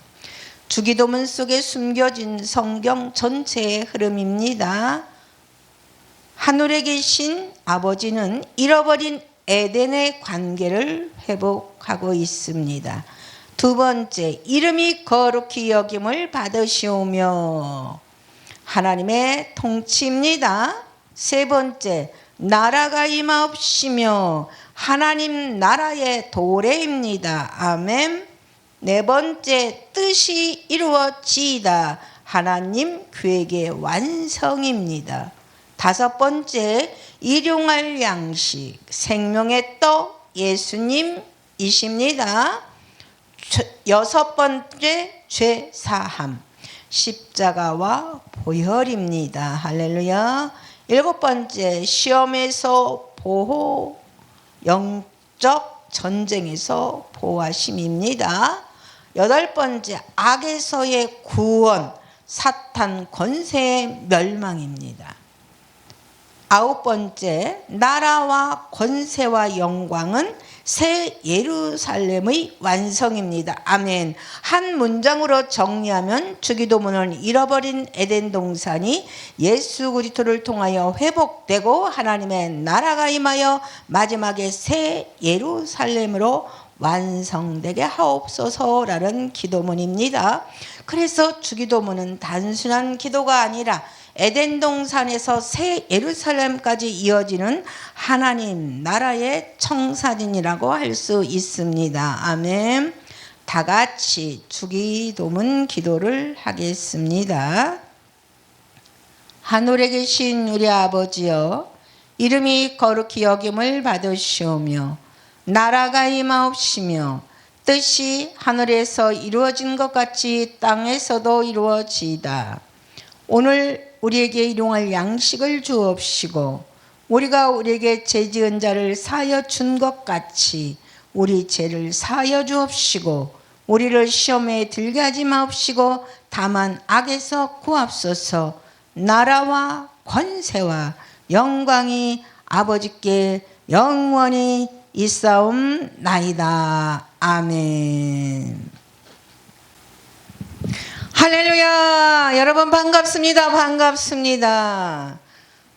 주기도문 속에 숨겨진 성경 전체의 흐름입니다. 하늘에 계신 아버지는 잃어버린 에덴의 관계를 회복하고 있습니다. 두 번째, 이름이 거룩히 여김을 받으시오며 하나님의 통치입니다. 세 번째, 나라가 임하옵시며 하나님 나라의 도래입니다. 아멘. 네 번째, 뜻이 이루어지이다. 하나님 계획의 완성입니다. 다섯 번째, 일용할 양식, 생명의 떡 예수님이십니다. 여섯 번째, 죄 사함, 십자가와 보혈입니다. 할렐루야. 일곱 번째, 시험에서 보호, 영적 전쟁에서 보호하심입니다. 여덟 번째, 악에서의 구원, 사탄 권세의 멸망입니다. 아홉 번째, 나라와 권세와 영광은 새 예루살렘의 완성입니다. 아멘. 한 문장으로 정리하면 주기도문은 잃어버린 에덴 동산이 예수 그리스도를 통하여 회복되고 하나님의 나라가 임하여 마지막에 새 예루살렘으로 완성되게 하옵소서라는 기도문입니다. 그래서 주기도문은 단순한 기도가 아니라 에덴 동산에서 새 예루살렘까지 이어지는 하나님 나라의 청사진이라고 할 수 있습니다. 아멘. 다 같이 주기도문 기도를 하겠습니다. 하늘에 계신 우리 아버지여, 이름이 거룩히 여김을 받으시오며 나라가 임하옵시며 뜻이 하늘에서 이루어진 것 같이 땅에서도 이루어지이다. 오늘 우리에게 일용할 양식을 주옵시고 우리가 우리에게 죄지은 자를 사하여 준 것 같이 우리 죄를 사하여 주옵시고 우리를 시험에 들게 하지 마옵시고 다만 악에서 구하옵소서. 나라와 권세와 영광이 아버지께 영원히 있사옵나이다. 아멘. 할렐루야. 여러분 반갑습니다. 반갑습니다.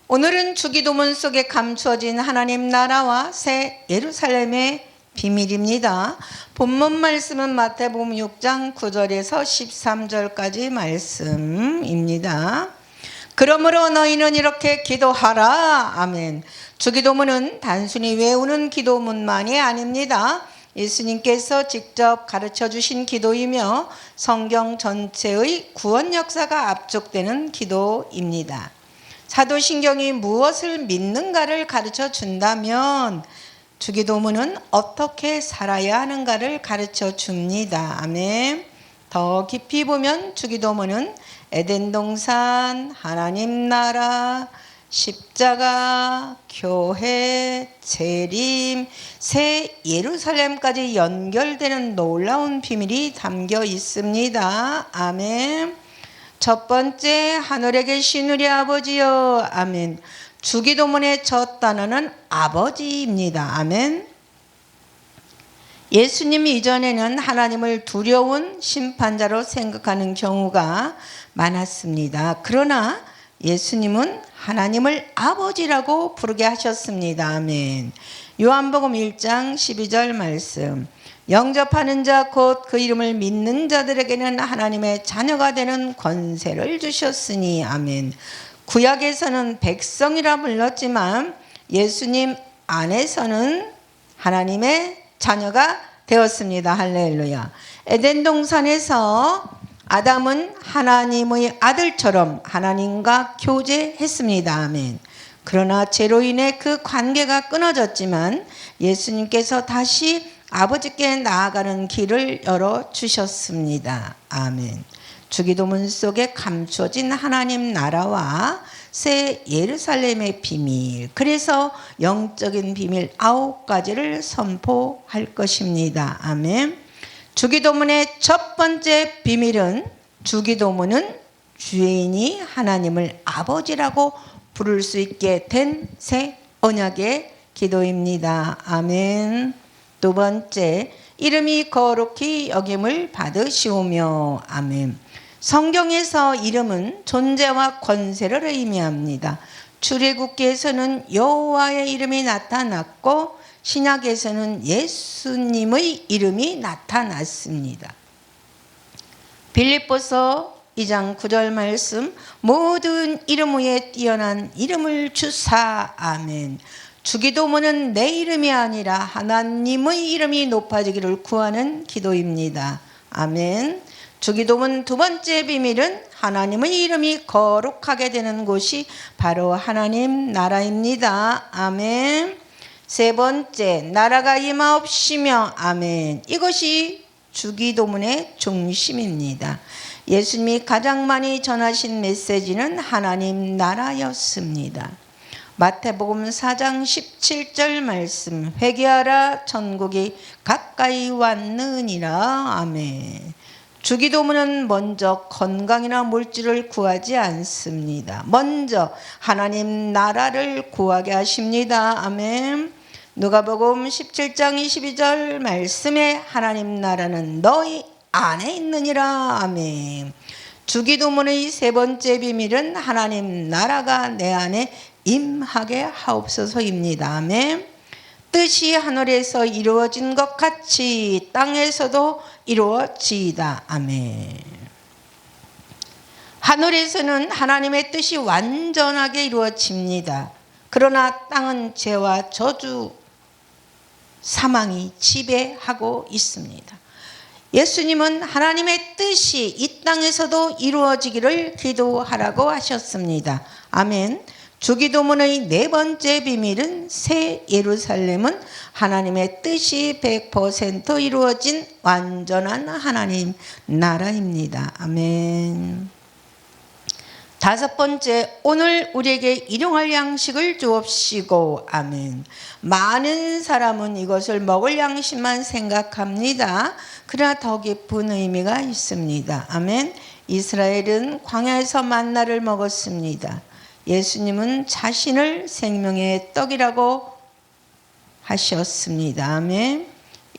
오늘은 주기도문 속에 감추어진 하나님 나라와 새 예루살렘의 비밀입니다. 본문 말씀은 마태복음 6장 9절에서 13절까지 말씀입니다. 그러므로 너희는 이렇게 기도하라. 아멘. 주기도문은 단순히 외우는 기도문만이 아닙니다. 예수님께서 직접 가르쳐 주신 기도이며 성경 전체의 구원 역사가 압축되는 기도입니다. 사도신경이 무엇을 믿는가를 가르쳐 준다면 주기도문은 어떻게 살아야 하는가를 가르쳐 줍니다. 아멘. 더 깊이 보면 주기도문은 에덴 동산, 하나님 나라, 십자가, 교회, 재림, 새 예루살렘까지 연결되는 놀라운 비밀이 담겨 있습니다. 아멘. 첫 번째, 하늘에 계신 우리 아버지여. 아멘. 주기도문의 첫 단어는 아버지입니다. 아멘. 예수님이 이전에는 하나님을 두려운 심판자로 생각하는 경우가 많았습니다. 그러나 예수님은 하나님을 아버지라고 부르게 하셨습니다. 아멘. 요한복음 1장 12절 말씀. 영접하는 자 곧 그 이름을 믿는 자들에게는 하나님의 자녀가 되는 권세를 주셨으니. 아멘. 구약에서는 백성이라 불렀지만 예수님 안에서는 하나님의 자녀가 되었습니다. 할렐루야. 에덴 동산에서 아담은 하나님의 아들처럼 하나님과 교제했습니다. 아멘. 그러나 죄로 인해 그 관계가 끊어졌지만 예수님께서 다시 아버지께 나아가는 길을 열어주셨습니다. 아멘. 주기도문 속에 감춰진 하나님 나라와 새 예루살렘의 비밀, 그래서 영적인 비밀 9가지를 선포할 것입니다. 아멘. 주기도문의 첫 번째 비밀은 주기도문은 주인이 하나님을 아버지라고 부를 수 있게 된 새 언약의 기도입니다. 아멘. 두 번째, 이름이 거룩히 여김을 받으시오며. 아멘. 성경에서 이름은 존재와 권세를 의미합니다. 출애굽기에서는 여호와의 이름이 나타났고 신약에서는 예수님의 이름이 나타났습니다. 빌립보서 2장 9절 말씀, 모든 이름 위에 뛰어난 이름을 주사. 아멘. 주기도문은 내 이름이 아니라 하나님의 이름이 높아지기를 구하는 기도입니다. 아멘. 주기도문 두 번째 비밀은 하나님의 이름이 거룩하게 되는 곳이 바로 하나님 나라입니다. 아멘. 세 번째, 나라가 임하옵시며. 아멘. 이것이 주기도문의 중심입니다. 예수님이 가장 많이 전하신 메시지는 하나님 나라였습니다. 마태복음 4장 17절 말씀, 회개하라 천국이 가까이 왔느니라. 아멘. 주기도문은 먼저 건강이나 물질을 구하지 않습니다. 먼저 하나님 나라를 구하게 하십니다. 아멘. 누가복음 17장 22절 말씀에 하나님 나라는 너희 안에 있느니라. 아멘. 주기도문의 세 번째 비밀은 하나님 나라가 내 안에 임하게 하옵소서입니다. 아멘. 뜻이 하늘에서 이루어진 것 같이 땅에서도 이루어지이다. 아멘. 하늘에서는 하나님의 뜻이 완전하게 이루어집니다. 그러나 땅은 죄와 저주, 사망이 지배하고 있습니다. 예수님은 하나님의 뜻이 이 땅에서도 이루어지기를 기도하라고 하셨습니다. 아멘. 주기도문의 네 번째 비밀은 새 예루살렘은 하나님의 뜻이 100% 이루어진 완전한 하나님 나라입니다. 아멘. 다섯 번째, 오늘 우리에게 일용할 양식을 주옵시고. 아멘. 많은 사람은 이것을 먹을 양식만 생각합니다. 그러나 더 깊은 의미가 있습니다. 아멘. 이스라엘은 광야에서 만나를 먹었습니다. 예수님은 자신을 생명의 떡이라고 하셨습니다. 아멘.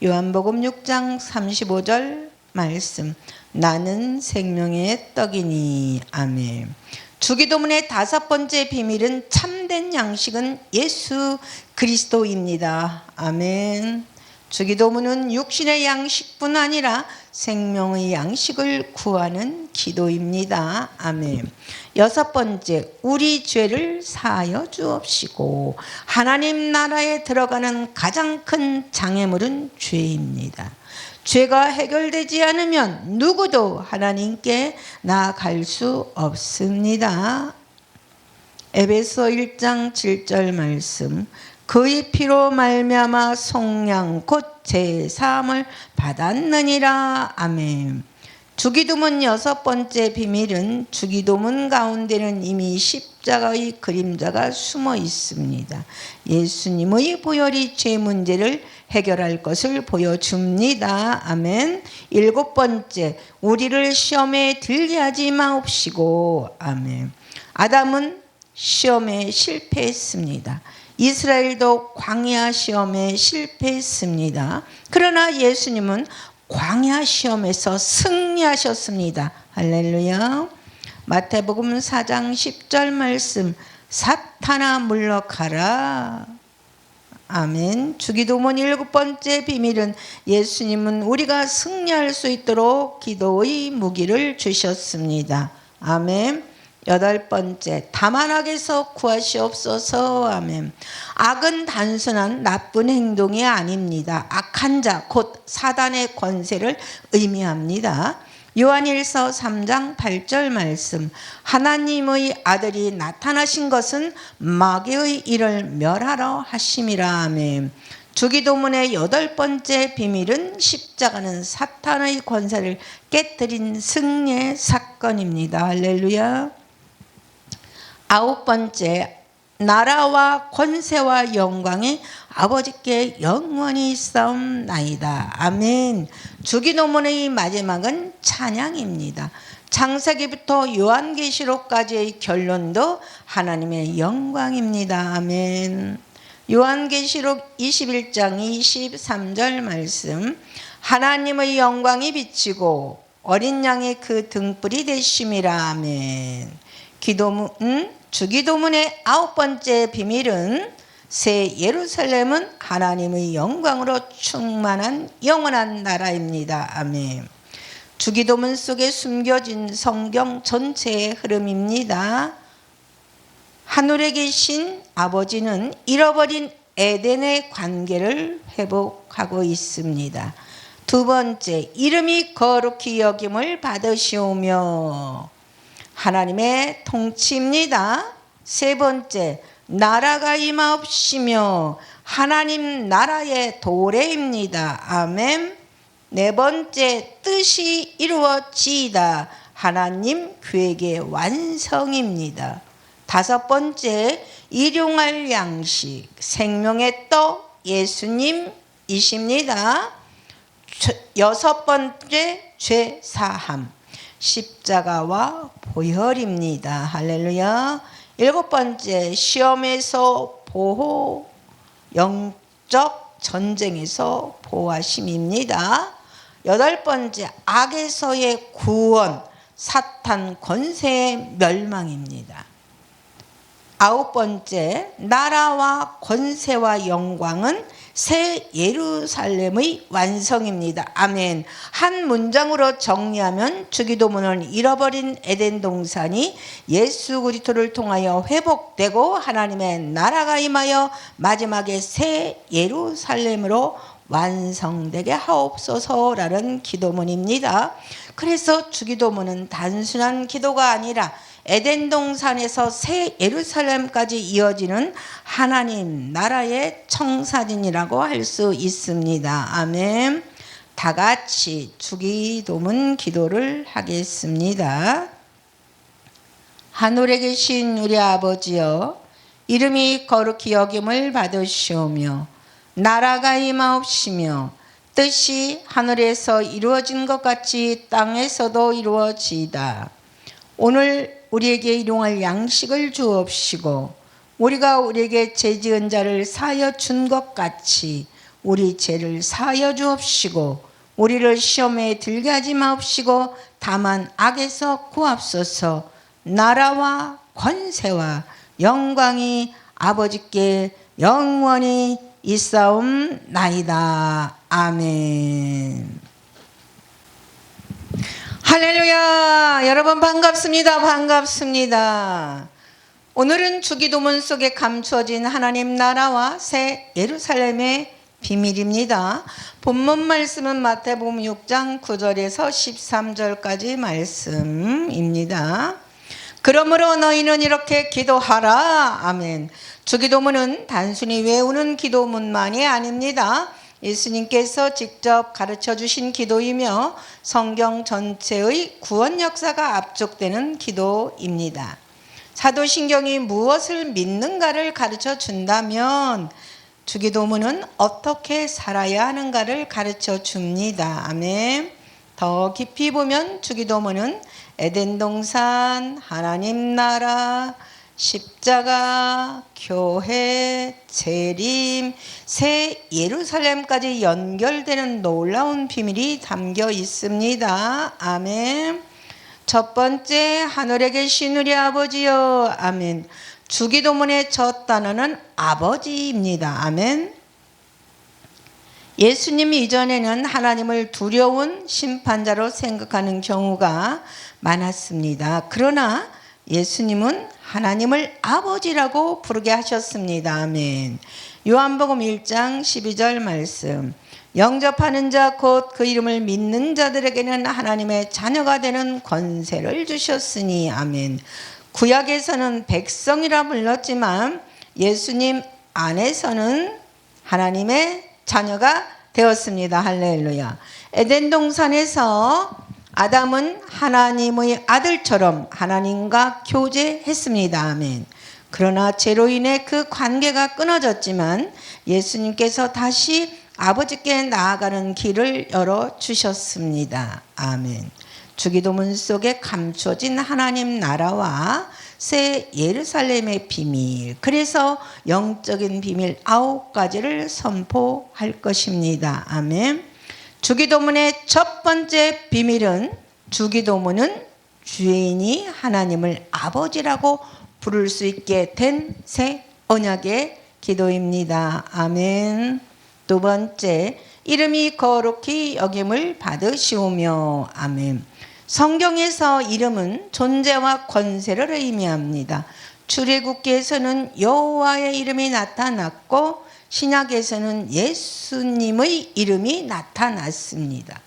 요한복음 6장 35절 말씀, 나는 생명의 떡이니. 아멘. 주기도문의 다섯 번째 비밀은 참된 양식은 예수 그리스도입니다. 아멘. 주기도문은 육신의 양식뿐 아니라 생명의 양식을 구하는 기도입니다. 아멘. 여섯 번째, 우리 죄를 사하여 주옵시고. 하나님 나라에 들어가는 가장 큰 장애물은 죄입니다. 죄가 해결되지 않으면 누구도 하나님께 나아갈 수 없습니다. 에베소 1장 7절 말씀, 그의 피로 말미암아 속량 곧 제사함을 받았느니라. 아멘. 주기도문 여섯 번째 비밀은 주기도문 가운데는 이미 십자가의 그림자가 숨어 있습니다. 예수님의 보혈이 죄 문제를 해결할 것을 보여줍니다. 아멘. 일곱 번째, 우리를 시험에 들게 하지 마옵시고. 아멘. 아담은 시험에 실패했습니다. 이스라엘도 광야 시험에 실패했습니다. 그러나 예수님은 광야 시험에서 승리하셨습니다. 할렐루야. 마태복음 4장 10절 말씀, 사탄아 물러가라. 아멘. 주기도문 일곱 번째 비밀은 예수님은 우리가 승리할 수 있도록 기도의 무기를 주셨습니다. 아멘. 여덟 번째, 다만 악에서 구하시옵소서. 아멘. 악은 단순한 나쁜 행동이 아닙니다. 악한 자, 곧 사단의 권세를 의미합니다. 요한일서 3장 8절 말씀, 하나님의 아들이 나타나신 것은 마귀의 일을 멸하러 하심이라. 아멘. 주기도문의 여덟 번째 비밀은 십자가는 사탄의 권세를 깨뜨린 승리의 사건입니다. 할렐루야. 아홉 번째, 나라와 권세와 영광이 아버지께 영원히 있사옵나이다. 아멘. 주기도문의 마지막은 찬양입니다. 창세기부터 요한계시록까지의 결론도 하나님의 영광입니다. 아멘. 요한계시록 21장 23절 말씀. 하나님의 영광이 비치고 어린 양의 그 등불이 되심이라. 아멘. 주기도문의 9번째 비밀은 새 예루살렘은 하나님의 영광으로 충만한 영원한 나라입니다. 아멘. 주기도문 속에 숨겨진 성경 전체의 흐름입니다. 하늘에 계신 아버지는 잃어버린 에덴의 관계를 회복하고 있습니다. 두 번째, 이름이 거룩히 여김을 받으시오며 하나님의 통치입니다. 세 번째, 나라가 임하옵시며 하나님 나라의 도래입니다. 아멘. 네 번째, 뜻이 이루어지이다. 하나님 계획의 완성입니다. 다섯 번째, 일용할 양식, 생명의 떡 예수님이십니다. 여섯 번째, 죄 사함, 십자가와 보혈입니다. 할렐루야. 일곱 번째, 시험에서 보호, 영적 전쟁에서 보호하심입니다. 여덟 번째, 악에서의 구원, 사탄 권세의 멸망입니다. 아홉 번째, 나라와 권세와 영광은 새 예루살렘의 완성입니다. 아멘. 한 문장으로 정리하면 주기도문은 잃어버린 에덴 동산이 예수 그리스도를 통하여 회복되고 하나님의 나라가 임하여 마지막에 새 예루살렘으로 완성되게 하옵소서라는 기도문입니다. 그래서 주기도문은 단순한 기도가 아니라 에덴 동산에서 새 예루살렘까지 이어지는 하나님 나라의 청사진이라고 할 수 있습니다. 아멘. 다 같이 주기도문 기도를 하겠습니다. 하늘에 계신 우리 아버지여, 이름이 거룩히 여김을 받으시오며 나라가 임하옵시며 뜻이 하늘에서 이루어진 것 같이 땅에서도 이루어지이다. 오늘 우리에게 일용할 양식을 주옵시고 우리가 우리에게 죄 지은 자를 사하여 준 것 같이 우리 죄를 사하여 주옵시고 우리를 시험에 들게 하지 마옵시고 다만 악에서 구하옵소서. 나라와 권세와 영광이 아버지께 영원히 있사옵나이다. 아멘. 할렐루야. 여러분 반갑습니다. 반갑습니다. 오늘은 주기도문 속에 감추어진 하나님 나라와 새 예루살렘의 비밀입니다. 본문 말씀은 마태복음 6장 9절에서 13절까지 말씀입니다. 그러므로 너희는 이렇게 기도하라. 아멘. 주기도문은 단순히 외우는 기도문만이 아닙니다. 예수님께서 직접 가르쳐 주신 기도이며 성경 전체의 구원 역사가 압축되는 기도입니다. 사도신경이 무엇을 믿는가를 가르쳐 준다면 주기도문은 어떻게 살아야 하는가를 가르쳐 줍니다. 아멘. 더 깊이 보면 주기도문은 에덴 동산, 하나님 나라, 십자가, 교회, 재림, 새 예루살렘까지 연결되는 놀라운 비밀이 담겨 있습니다. 아멘. 첫 번째, 하늘에 계신 우리 아버지여. 아멘. 주기도문의 첫 단어는 아버지입니다. 아멘. 예수님 이전에는 하나님을 두려운 심판자로 생각하는 경우가 많았습니다. 그러나 예수님은 하나님을 아버지라고 부르게 하셨습니다. 아멘. 요한복음 1장 12절 말씀. 영접하는 자 곧 그 이름을 믿는 자들에게는 하나님의 자녀가 되는 권세를 주셨으니. 아멘. 구약에서는 백성이라 불렀지만 예수님 안에서는 하나님의 자녀가 되었습니다. 할렐루야. 에덴 동산에서 아담은 하나님의 아들처럼 하나님과 교제했습니다. 아멘. 그러나 죄로 인해 그 관계가 끊어졌지만 예수님께서 다시 아버지께 나아가는 길을 열어주셨습니다. 아멘. 주기도문 속에 감춰진 하나님 나라와 새 예루살렘의 비밀, 그래서 영적인 비밀 9가지를 선포할 것입니다. 아멘. 주기도문의 첫 번째 비밀은, 주기도문은 주인이 하나님을 아버지라고 부를 수 있게 된 새 언약의 기도입니다. 아멘. 두 번째, 이름이 거룩히 여김을 받으시오며. 아멘. 성경에서 이름은 존재와 권세를 의미합니다. 출애굽기에서는 여호와의 이름이 나타났고 신약에서는 예수님의 이름이 나타났습니다.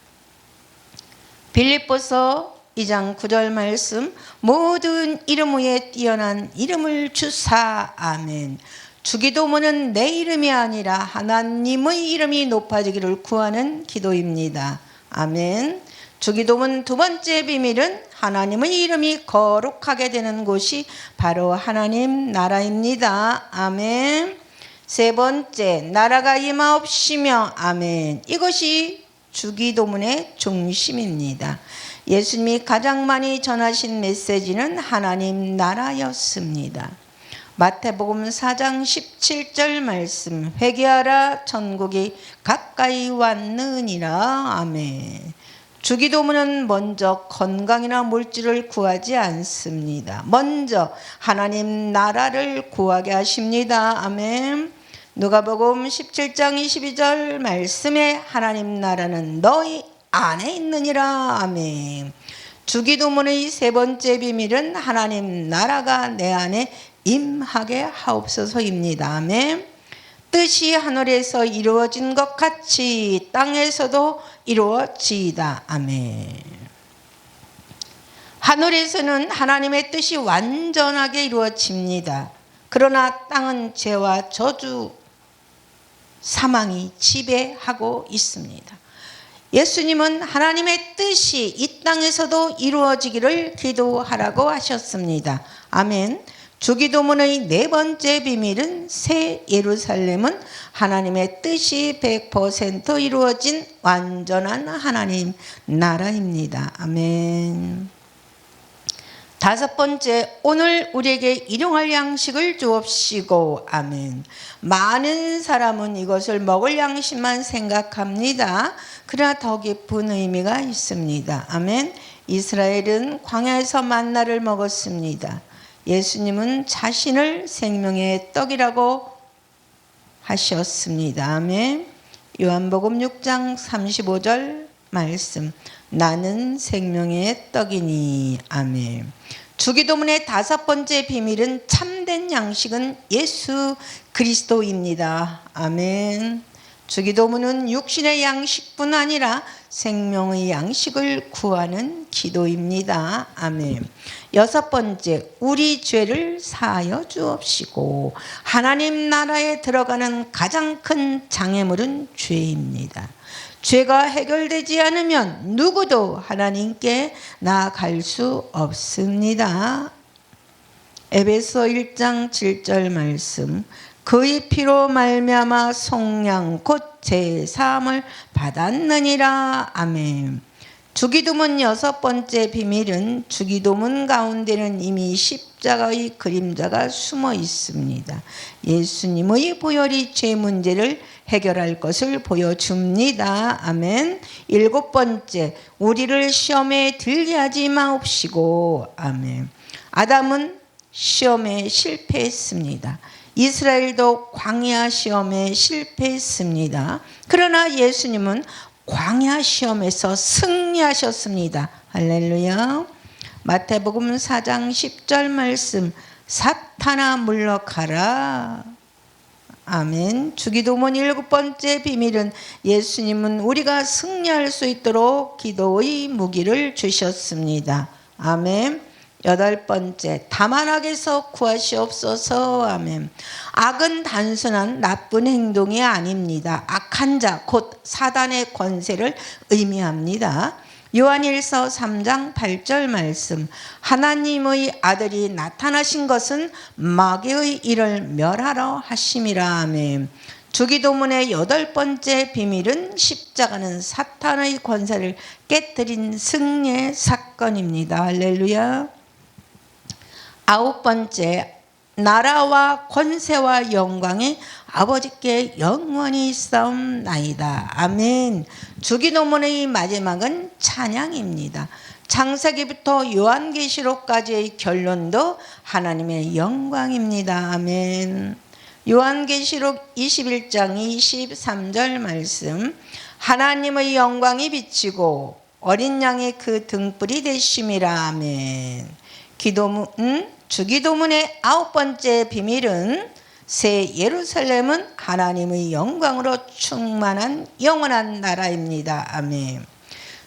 빌립보서 2장 9절 말씀, 모든 이름 위에 뛰어난 이름을 주사. 아멘. 주기도문은 내 이름이 아니라 하나님의 이름이 높아지기를 구하는 기도입니다. 아멘. 주기도문 두 번째 비밀은, 하나님의 이름이 거룩하게 되는 곳이 바로 하나님 나라입니다. 아멘. 세 번째, 나라가 임하옵시며. 아멘. 이것이 주기도문의 중심입니다. 예수님이 가장 많이 전하신 메시지는 하나님 나라였습니다. 마태복음 4장 17절 말씀, 회개하라 천국이 가까이 왔느니라. 아멘. 주기도문은 먼저 건강이나 물질을 구하지 않습니다. 먼저 하나님 나라를 구하게 하십니다. 아멘. 누가복음 17장 22절 말씀에 하나님 나라는 너희 안에 있느니라. 아멘. 주기도문의 세 번째 비밀은, 하나님 나라가 내 안에 임하게 하옵소서입니다. 아멘. 뜻이 하늘에서 이루어진 것 같이 땅에서도 이루어지이다. 아멘. 하늘에서는 하나님의 뜻이 완전하게 이루어집니다. 그러나 땅은 죄와 저주, 사망이 지배하고 있습니다. 예수님은 하나님의 뜻이 이 땅에서도 이루어지기를 기도하라고 하셨습니다. 아멘. 주기도문의 네 번째 비밀은, 새 예루살렘은 하나님의 뜻이 100% 이루어진 완전한 하나님 나라입니다. 아멘. 다섯 번째, 오늘 우리에게 일용할 양식을 주옵시고. 아멘. 많은 사람은 이것을 먹을 양식만 생각합니다. 그러나 더 깊은 의미가 있습니다. 아멘. 이스라엘은 광야에서 만나를 먹었습니다. 예수님은 자신을 생명의 떡이라고 하셨습니다. 아멘. 요한복음 6장 35절 말씀, 나는 생명의 떡이니. 아멘. 주기도문의 다섯 번째 비밀은, 참된 양식은 예수 그리스도입니다. 아멘. 주기도문은 육신의 양식뿐 아니라 생명의 양식을 구하는 기도입니다. 아멘. 여섯 번째, 우리 죄를 사하여 주옵시고. 하나님 나라에 들어가는 가장 큰 장애물은 죄입니다. 죄가 해결되지 않으면 누구도 하나님께 나아갈 수 없습니다. 에베소 1장 7절 말씀, 그의 피로 말미암아 속량 곧 제사함을 받았느니라. 아멘. 주기도문 여섯 번째 비밀은, 주기도문 가운데는 이미 십자가의 그림자가 숨어 있습니다. 예수님의 보혈이 죄 문제를 해결할 것을 보여줍니다. 아멘. 일곱 번째, 우리를 시험에 들게 하지 마옵시고. 아멘. 아담은 시험에 실패했습니다. 이스라엘도 광야 시험에 실패했습니다. 그러나 예수님은 광야 시험에서 승리하셨습니다. 할렐루야. 마태복음 4장 10절 말씀, 사탄아 물러가라. 아멘. 주기도문 일곱 번째 비밀은, 예수님은 우리가 승리할 수 있도록 기도의 무기를 주셨습니다. 아멘. 여덟 번째, 다만 악에서 구하시옵소서. 아멘. 악은 단순한 나쁜 행동이 아닙니다. 악한 자, 곧 사단의 권세를 의미합니다. 요한일서 3장 8절 말씀, 하나님의 아들이 나타나신 것은 마귀의 일을 멸하러 하심이라. 아멘. 주기도문의 여덟 번째 비밀은, 십자가는 사탄의 권세를 깨뜨린 승리의 사건입니다. 할렐루야. 9번째, 나라와 권세와 영광이 아버지께 영원히 있사옵나이다. 아멘. 주기도문의 마지막은 찬양입니다. 창세기부터 요한계시록까지의 결론도 하나님의 영광입니다. 아멘. 요한계시록 21장 23절 말씀, 하나님의 영광이 비치고 어린 양의 그 등불이 되심이라. 아멘. 주기도문의 9번째 비밀은 새 예루살렘은 하나님의 영광으로 충만한 영원한 나라입니다. 아멘.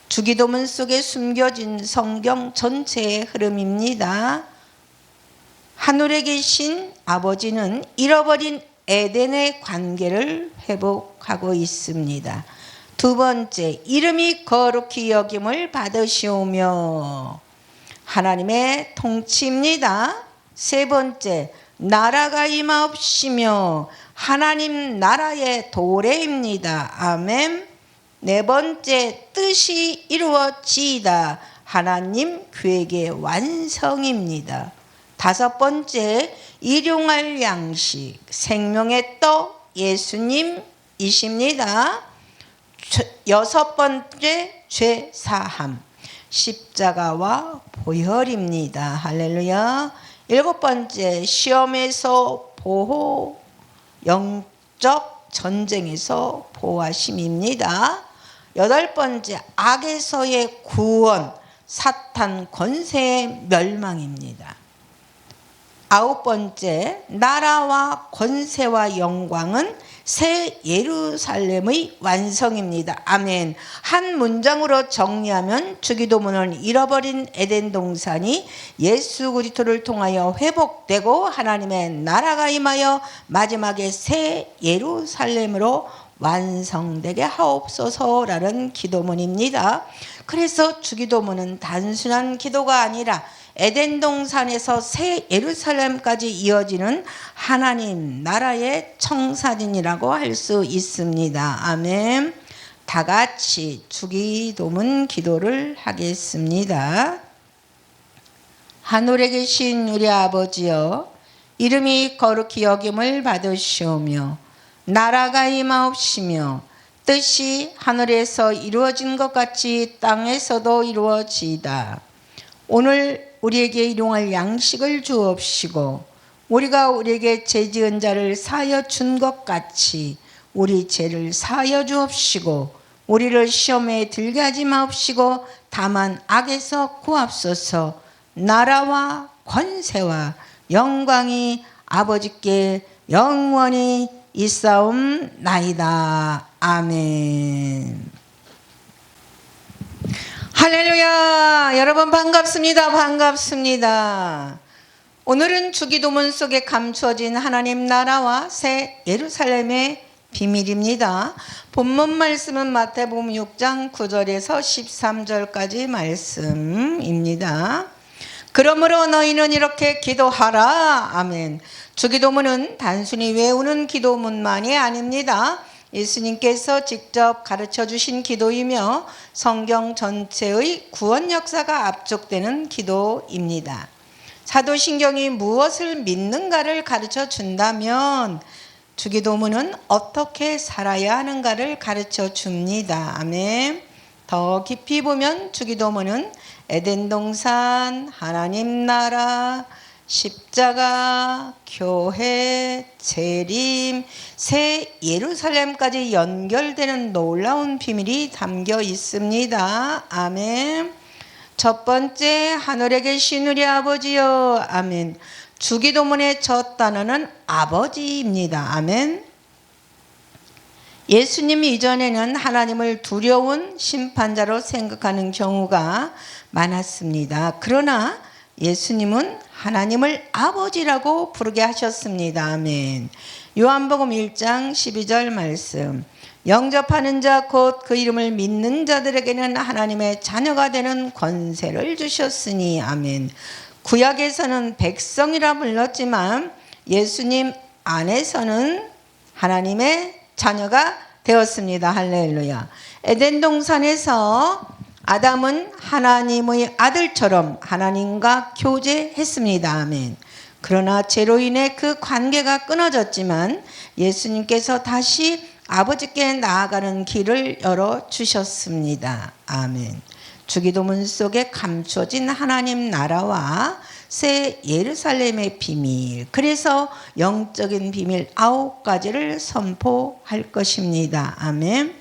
주기도문 속에 숨겨진 성경 전체의 흐름입니다. 하늘에 계신 아버지는 잃어버린 에덴의 관계를 회복하고 있습니다. 두 번째, 이름이 거룩히 여김을 받으시오며 하나님의 통치입니다. 세 번째, 나라가 임하옵시며 하나님 나라의 도래입니다. 아멘. 네 번째, 뜻이 이루어지이다. 하나님 계획의 완성입니다. 다섯 번째, 일용할 양식, 생명의 떡 예수님이십니다. 여섯 번째, 죄 사함, 십자가와 보혈입니다. 할렐루야. 일곱 번째, 시험에서 보호, 영적 전쟁에서 보호하심입니다. 여덟 번째, 악에서의 구원, 사탄 권세의 멸망입니다. 아홉 번째, 나라와 권세와 영광은 새 예루살렘의 완성입니다. 아멘. 한 문장으로 정리하면 주기도문은 잃어버린 에덴 동산이 예수 그리스도를 통하여 회복되고 하나님의 나라가 임하여 마지막에 새 예루살렘으로 완성되게 하옵소서라는 기도문입니다. 그래서 주기도문은 단순한 기도가 아니라 에덴 동산에서 새 예루살렘까지 이어지는 하나님 나라의 청사진이라고 할 수 있습니다. 아멘. 다 같이 주기도문 기도를 하겠습니다. 하늘에 계신 우리 아버지여, 이름이 거룩히 여김을 받으시오며 나라가 임하옵시며 뜻이 하늘에서 이루어진 것 같이 땅에서도 이루어지이다. 오늘 우리에게 일용할 양식을 주옵시고 우리가 우리에게 죄 지은 자를 사하여 준 것 같이 우리 죄를 사하여 주옵시고 우리를 시험에 들게 하지 마옵시고 다만 악에서 구하옵소서. 나라와 권세와 영광이 아버지께 영원히 있사옵나이다. 아멘. 할렐루야. 여러분 반갑습니다. 반갑습니다. 오늘은 주기도문 속에 감추어진 하나님 나라와 새 예루살렘의 비밀입니다. 본문 말씀은 마태복음 6장 9절에서 13절까지 말씀입니다. 그러므로 너희는 이렇게 기도하라. 아멘. 주기도문은 단순히 외우는 기도문만이 아닙니다. 예수님께서 직접 가르쳐 주신 기도이며 성경 전체의 구원 역사가 압축되는 기도입니다. 사도신경이 무엇을 믿는가를 가르쳐 준다면 주기도문은 어떻게 살아야 하는가를 가르쳐 줍니다. 아멘. 더 깊이 보면 주기도문은 에덴 동산, 하나님 나라, 십자가, 교회, 재림, 새 예루살렘까지 연결되는 놀라운 비밀이 담겨 있습니다. 아멘. 첫 번째, 하늘에 계신 우리 아버지여. 아멘. 주기도문의 첫 단어는 아버지입니다. 아멘. 예수님 이전에는 하나님을 두려운 심판자로 생각하는 경우가 많았습니다. 그러나 예수님은 하나님을 아버지라고 부르게 하셨습니다. 아멘. 요한복음 1장 12절 말씀. 영접하는 자 곧 그 이름을 믿는 자들에게는 하나님의 자녀가 되는 권세를 주셨으니. 아멘. 구약에서는 백성이라 불렀지만 예수님 안에서는 하나님의 자녀가 되었습니다. 할렐루야. 에덴 동산에서 아담은 하나님의 아들처럼 하나님과 교제했습니다. 아멘. 그러나 죄로 인해 그 관계가 끊어졌지만 예수님께서 다시 아버지께 나아가는 길을 열어주셨습니다. 아멘. 주기도문 속에 감춰진 하나님 나라와 새 예루살렘의 비밀, 그래서 영적인 비밀 9가지를 선포할 것입니다. 아멘.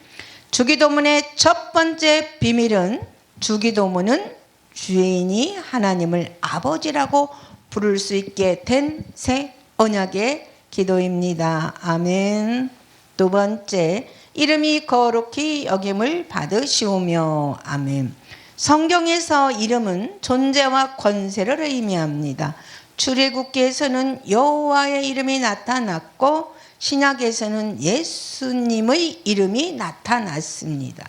주기도문의 첫 번째 비밀은, 주기도문은 주인이 하나님을 아버지라고 부를 수 있게 된 새 언약의 기도입니다. 아멘. 두 번째, 이름이 거룩히 여김을 받으시오며. 아멘. 성경에서 이름은 존재와 권세를 의미합니다. 출애굽기에서는 여호와의 이름이 나타났고 신약에서는 예수님의 이름이 나타났습니다.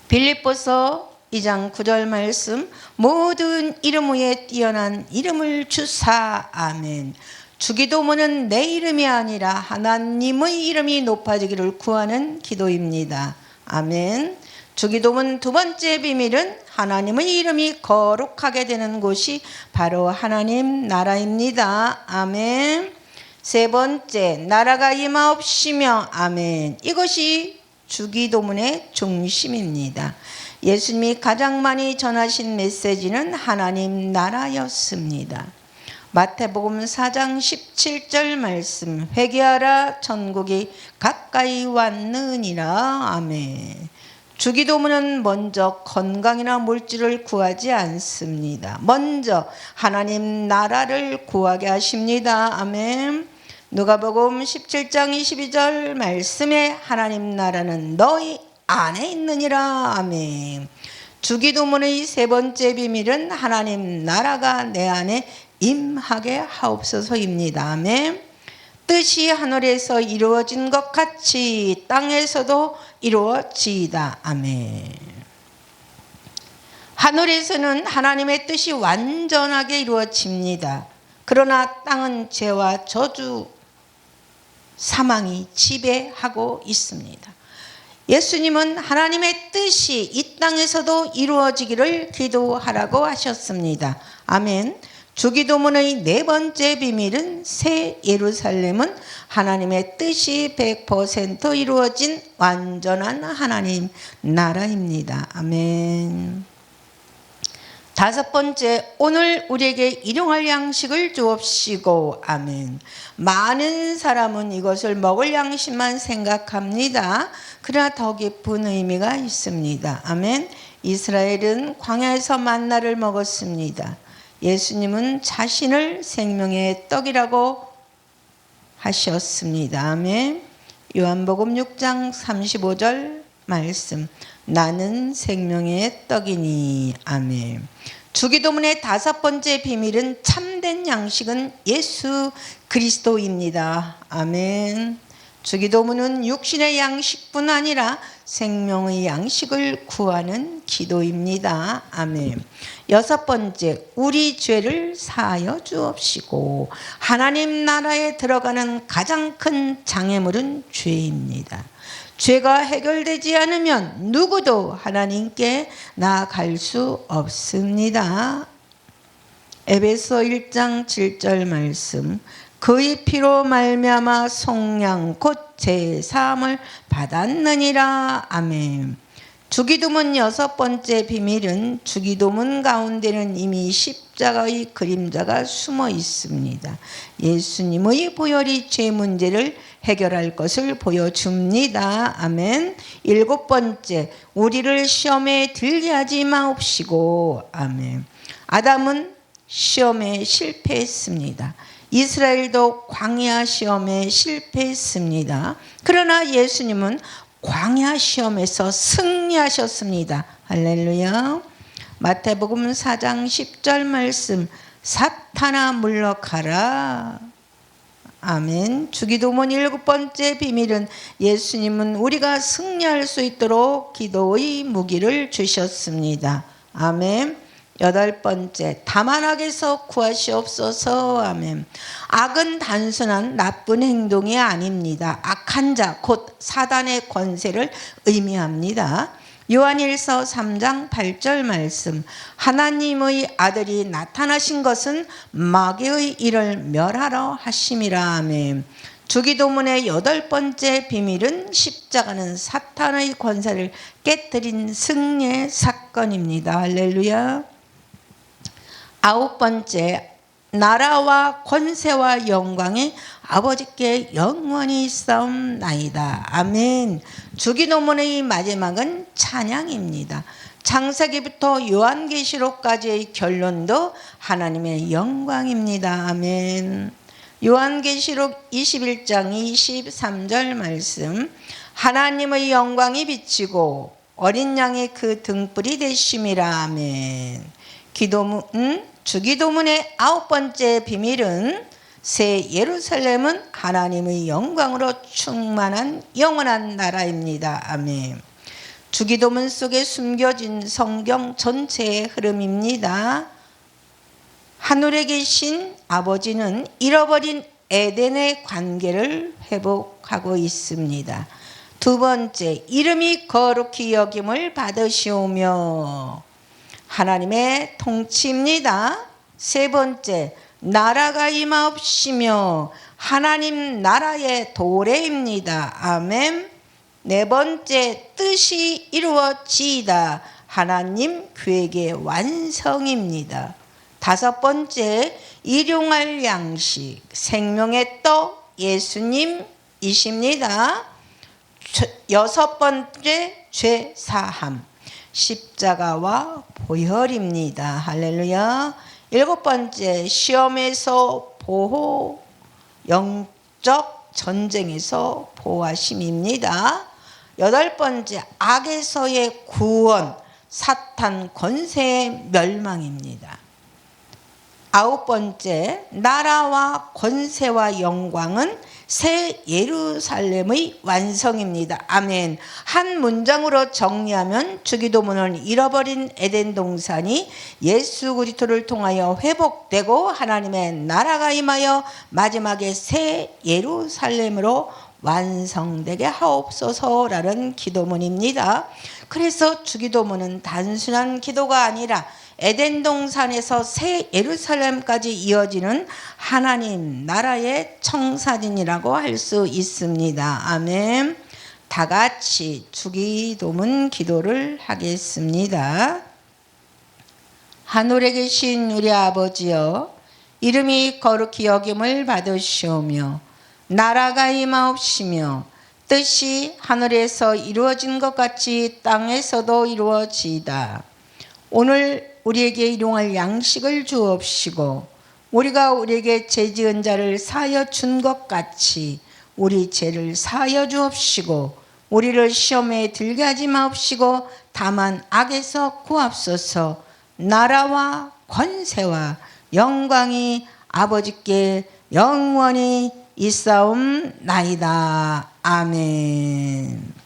빌립보서 2장 9절 말씀, 모든 이름 위에 뛰어난 이름을 주사. 아멘. 주기도문은 내 이름이 아니라 하나님의 이름이 높아지기를 구하는 기도입니다. 아멘. 주기도문 두 번째 비밀은, 하나님의 이름이 거룩하게 되는 곳이 바로 하나님 나라입니다. 아멘. 세 번째, 나라가 임하옵시며. 아멘. 이것이 주기도문의 중심입니다. 예수님이 가장 많이 전하신 메시지는 하나님 나라였습니다. 마태복음 4장 17절 말씀, 회개하라 천국이 가까이 왔느니라. 아멘. 주기도문은 먼저 건강이나 물질을 구하지 않습니다. 먼저 하나님 나라를 구하게 하십니다. 아멘. 누가복음 17장 22절 말씀에 하나님 나라는 너희 안에 있느니라. 아멘. 주기도문의 세 번째 비밀은 하나님 나라가 내 안에 임하게 하옵소서입니다. 아멘. 뜻이 하늘에서 이루어진 것 같이 땅에서도 이루어지이다. 아멘. 하늘에서는 하나님의 뜻이 완전하게 이루어집니다. 그러나 땅은 죄와 저주, 사망이 지배하고 있습니다. 예수님은 하나님의 뜻이 이 땅에서도 이루어지기를 기도하라고 하셨습니다. 아멘. 주기도문의 네 번째 비밀은, 새 예루살렘은 하나님의 뜻이 100% 이루어진 완전한 하나님 나라입니다. 아멘. 다섯 번째, 오늘 우리에게 일용할 양식을 주옵시고. 아멘. 많은 사람은 이것을 먹을 양식만 생각합니다. 그러나 더 깊은 의미가 있습니다. 아멘. 이스라엘은 광야에서 만나를 먹었습니다. 예수님은 자신을 생명의 떡이라고 하셨습니다. 아멘. 요한복음 6장 35절 말씀, 나는 생명의 떡이니. 아멘. 주기도문의 다섯 번째 비밀은, 참된 양식은 예수 그리스도입니다. 아멘. 주기도문은 육신의 양식뿐 아니라 생명의 양식을 구하는 기도입니다. 아멘. 여섯 번째, 우리 죄를 사하여 주옵시고. 하나님 나라에 들어가는 가장 큰 장애물은 죄입니다. 죄가 해결되지 않으면 누구도 하나님께 나아갈 수 없습니다. 에베소 1장 7절 말씀, 그의 피로 말미암아 속량 곧 제사함을 받았느니라. 아멘. 주기도문 여섯 번째 비밀은, 주기도문 가운데는 이미 십자가의 그림자가 숨어 있습니다. 예수님의 보혈이 죄 문제를 해결할 것을 보여줍니다. 아멘. 일곱 번째, 우리를 시험에 들게 하지 마옵시고. 아멘. 아담은 시험에 실패했습니다. 이스라엘도 광야 시험에 실패했습니다. 그러나 예수님은 광야 시험에서 승리하셨습니다. 할렐루야. 마태복음 4장 10절 말씀, 사탄아 물러가라. 아멘. 주기도문 일곱 번째 비밀은, 예수님은 우리가 승리할 수 있도록 기도의 무기를 주셨습니다. 아멘. 여덟 번째, 다만 악에서 구하시옵소서. 아멘. 악은 단순한 나쁜 행동이 아닙니다. 악한 자, 곧 사단의 권세를 의미합니다. 요한일서 3장 8절 말씀, 하나님의 아들이 나타나신 것은 마귀의 일을 멸하러 하심이라. 아멘. 주기도문의 8번째 비밀은 십자가는 사탄의 권세를 깨뜨린 승리의 사건입니다. 할렐루야. 9번째, 나라와 권세와 영광이 아버지께 영원히 있사옵나이다. 아멘. 주기도문의 마지막은 찬양입니다. 창세기부터 요한계시록까지의 결론도 하나님의 영광입니다. 아멘. 요한계시록 21장 23절 말씀, 하나님의 영광이 비치고 어린 양이 그 등불이 되심이라. 아멘. 주기도문의 9번째 비밀은 새 예루살렘은 하나님의 영광으로 충만한 영원한 나라입니다. 아멘. 주기도문 속에 숨겨진 성경 전체의 흐름입니다. 하늘에 계신 아버지는 잃어버린 에덴의 관계를 회복하고 있습니다. 두 번째, 이름이 거룩히 여김을 받으시오며 하나님의 통치입니다. 세 번째, 나라가 임하옵시며 하나님 나라의 도래입니다. 아멘. 네 번째, 뜻이 이루어지이다. 하나님 계획의 완성입니다. 다섯 번째, 일용할 양식, 생명의 떡 예수님이십니다. 여섯 번째, 죄 사함, 십자가와 보혈입니다. 할렐루야. 일곱 번째, 시험에서 보호, 영적 전쟁에서 보호하심입니다. 여덟 번째, 악에서의 구원, 사탄 권세의 멸망입니다. 아홉 번째, 나라와 권세와 영광은 새 예루살렘의 완성입니다. 아멘. 한 문장으로 정리하면 주기도문은 잃어버린 에덴 동산이 예수 그리스도를 통하여 회복되고 하나님의 나라가 임하여 마지막에 새 예루살렘으로 완성되게 하옵소서라는 기도문입니다. 그래서 주기도문은 단순한 기도가 아니라 에덴 동산에서 새 예루살렘까지 이어지는 하나님 나라의 청사진이라고 할 수 있습니다. 아멘. 다 같이 주기도문 기도를 하겠습니다. 하늘에 계신 우리 아버지여, 이름이 거룩히 여김을 받으시오며 나라가 임하옵시며 뜻이 하늘에서 이루어진 것 같이 땅에서도 이루어지이다. 오늘 우리에게 일용할 양식을 주옵시고 우리가 우리에게 죄 지은 자를 사하여 준 것 같이 우리 죄를 사하여 주옵시고 우리를 시험에 들게 하지 마옵시고 다만 악에서 구하옵소서. 나라와 권세와 영광이 아버지께 영원히 있사옵나이다. 아멘.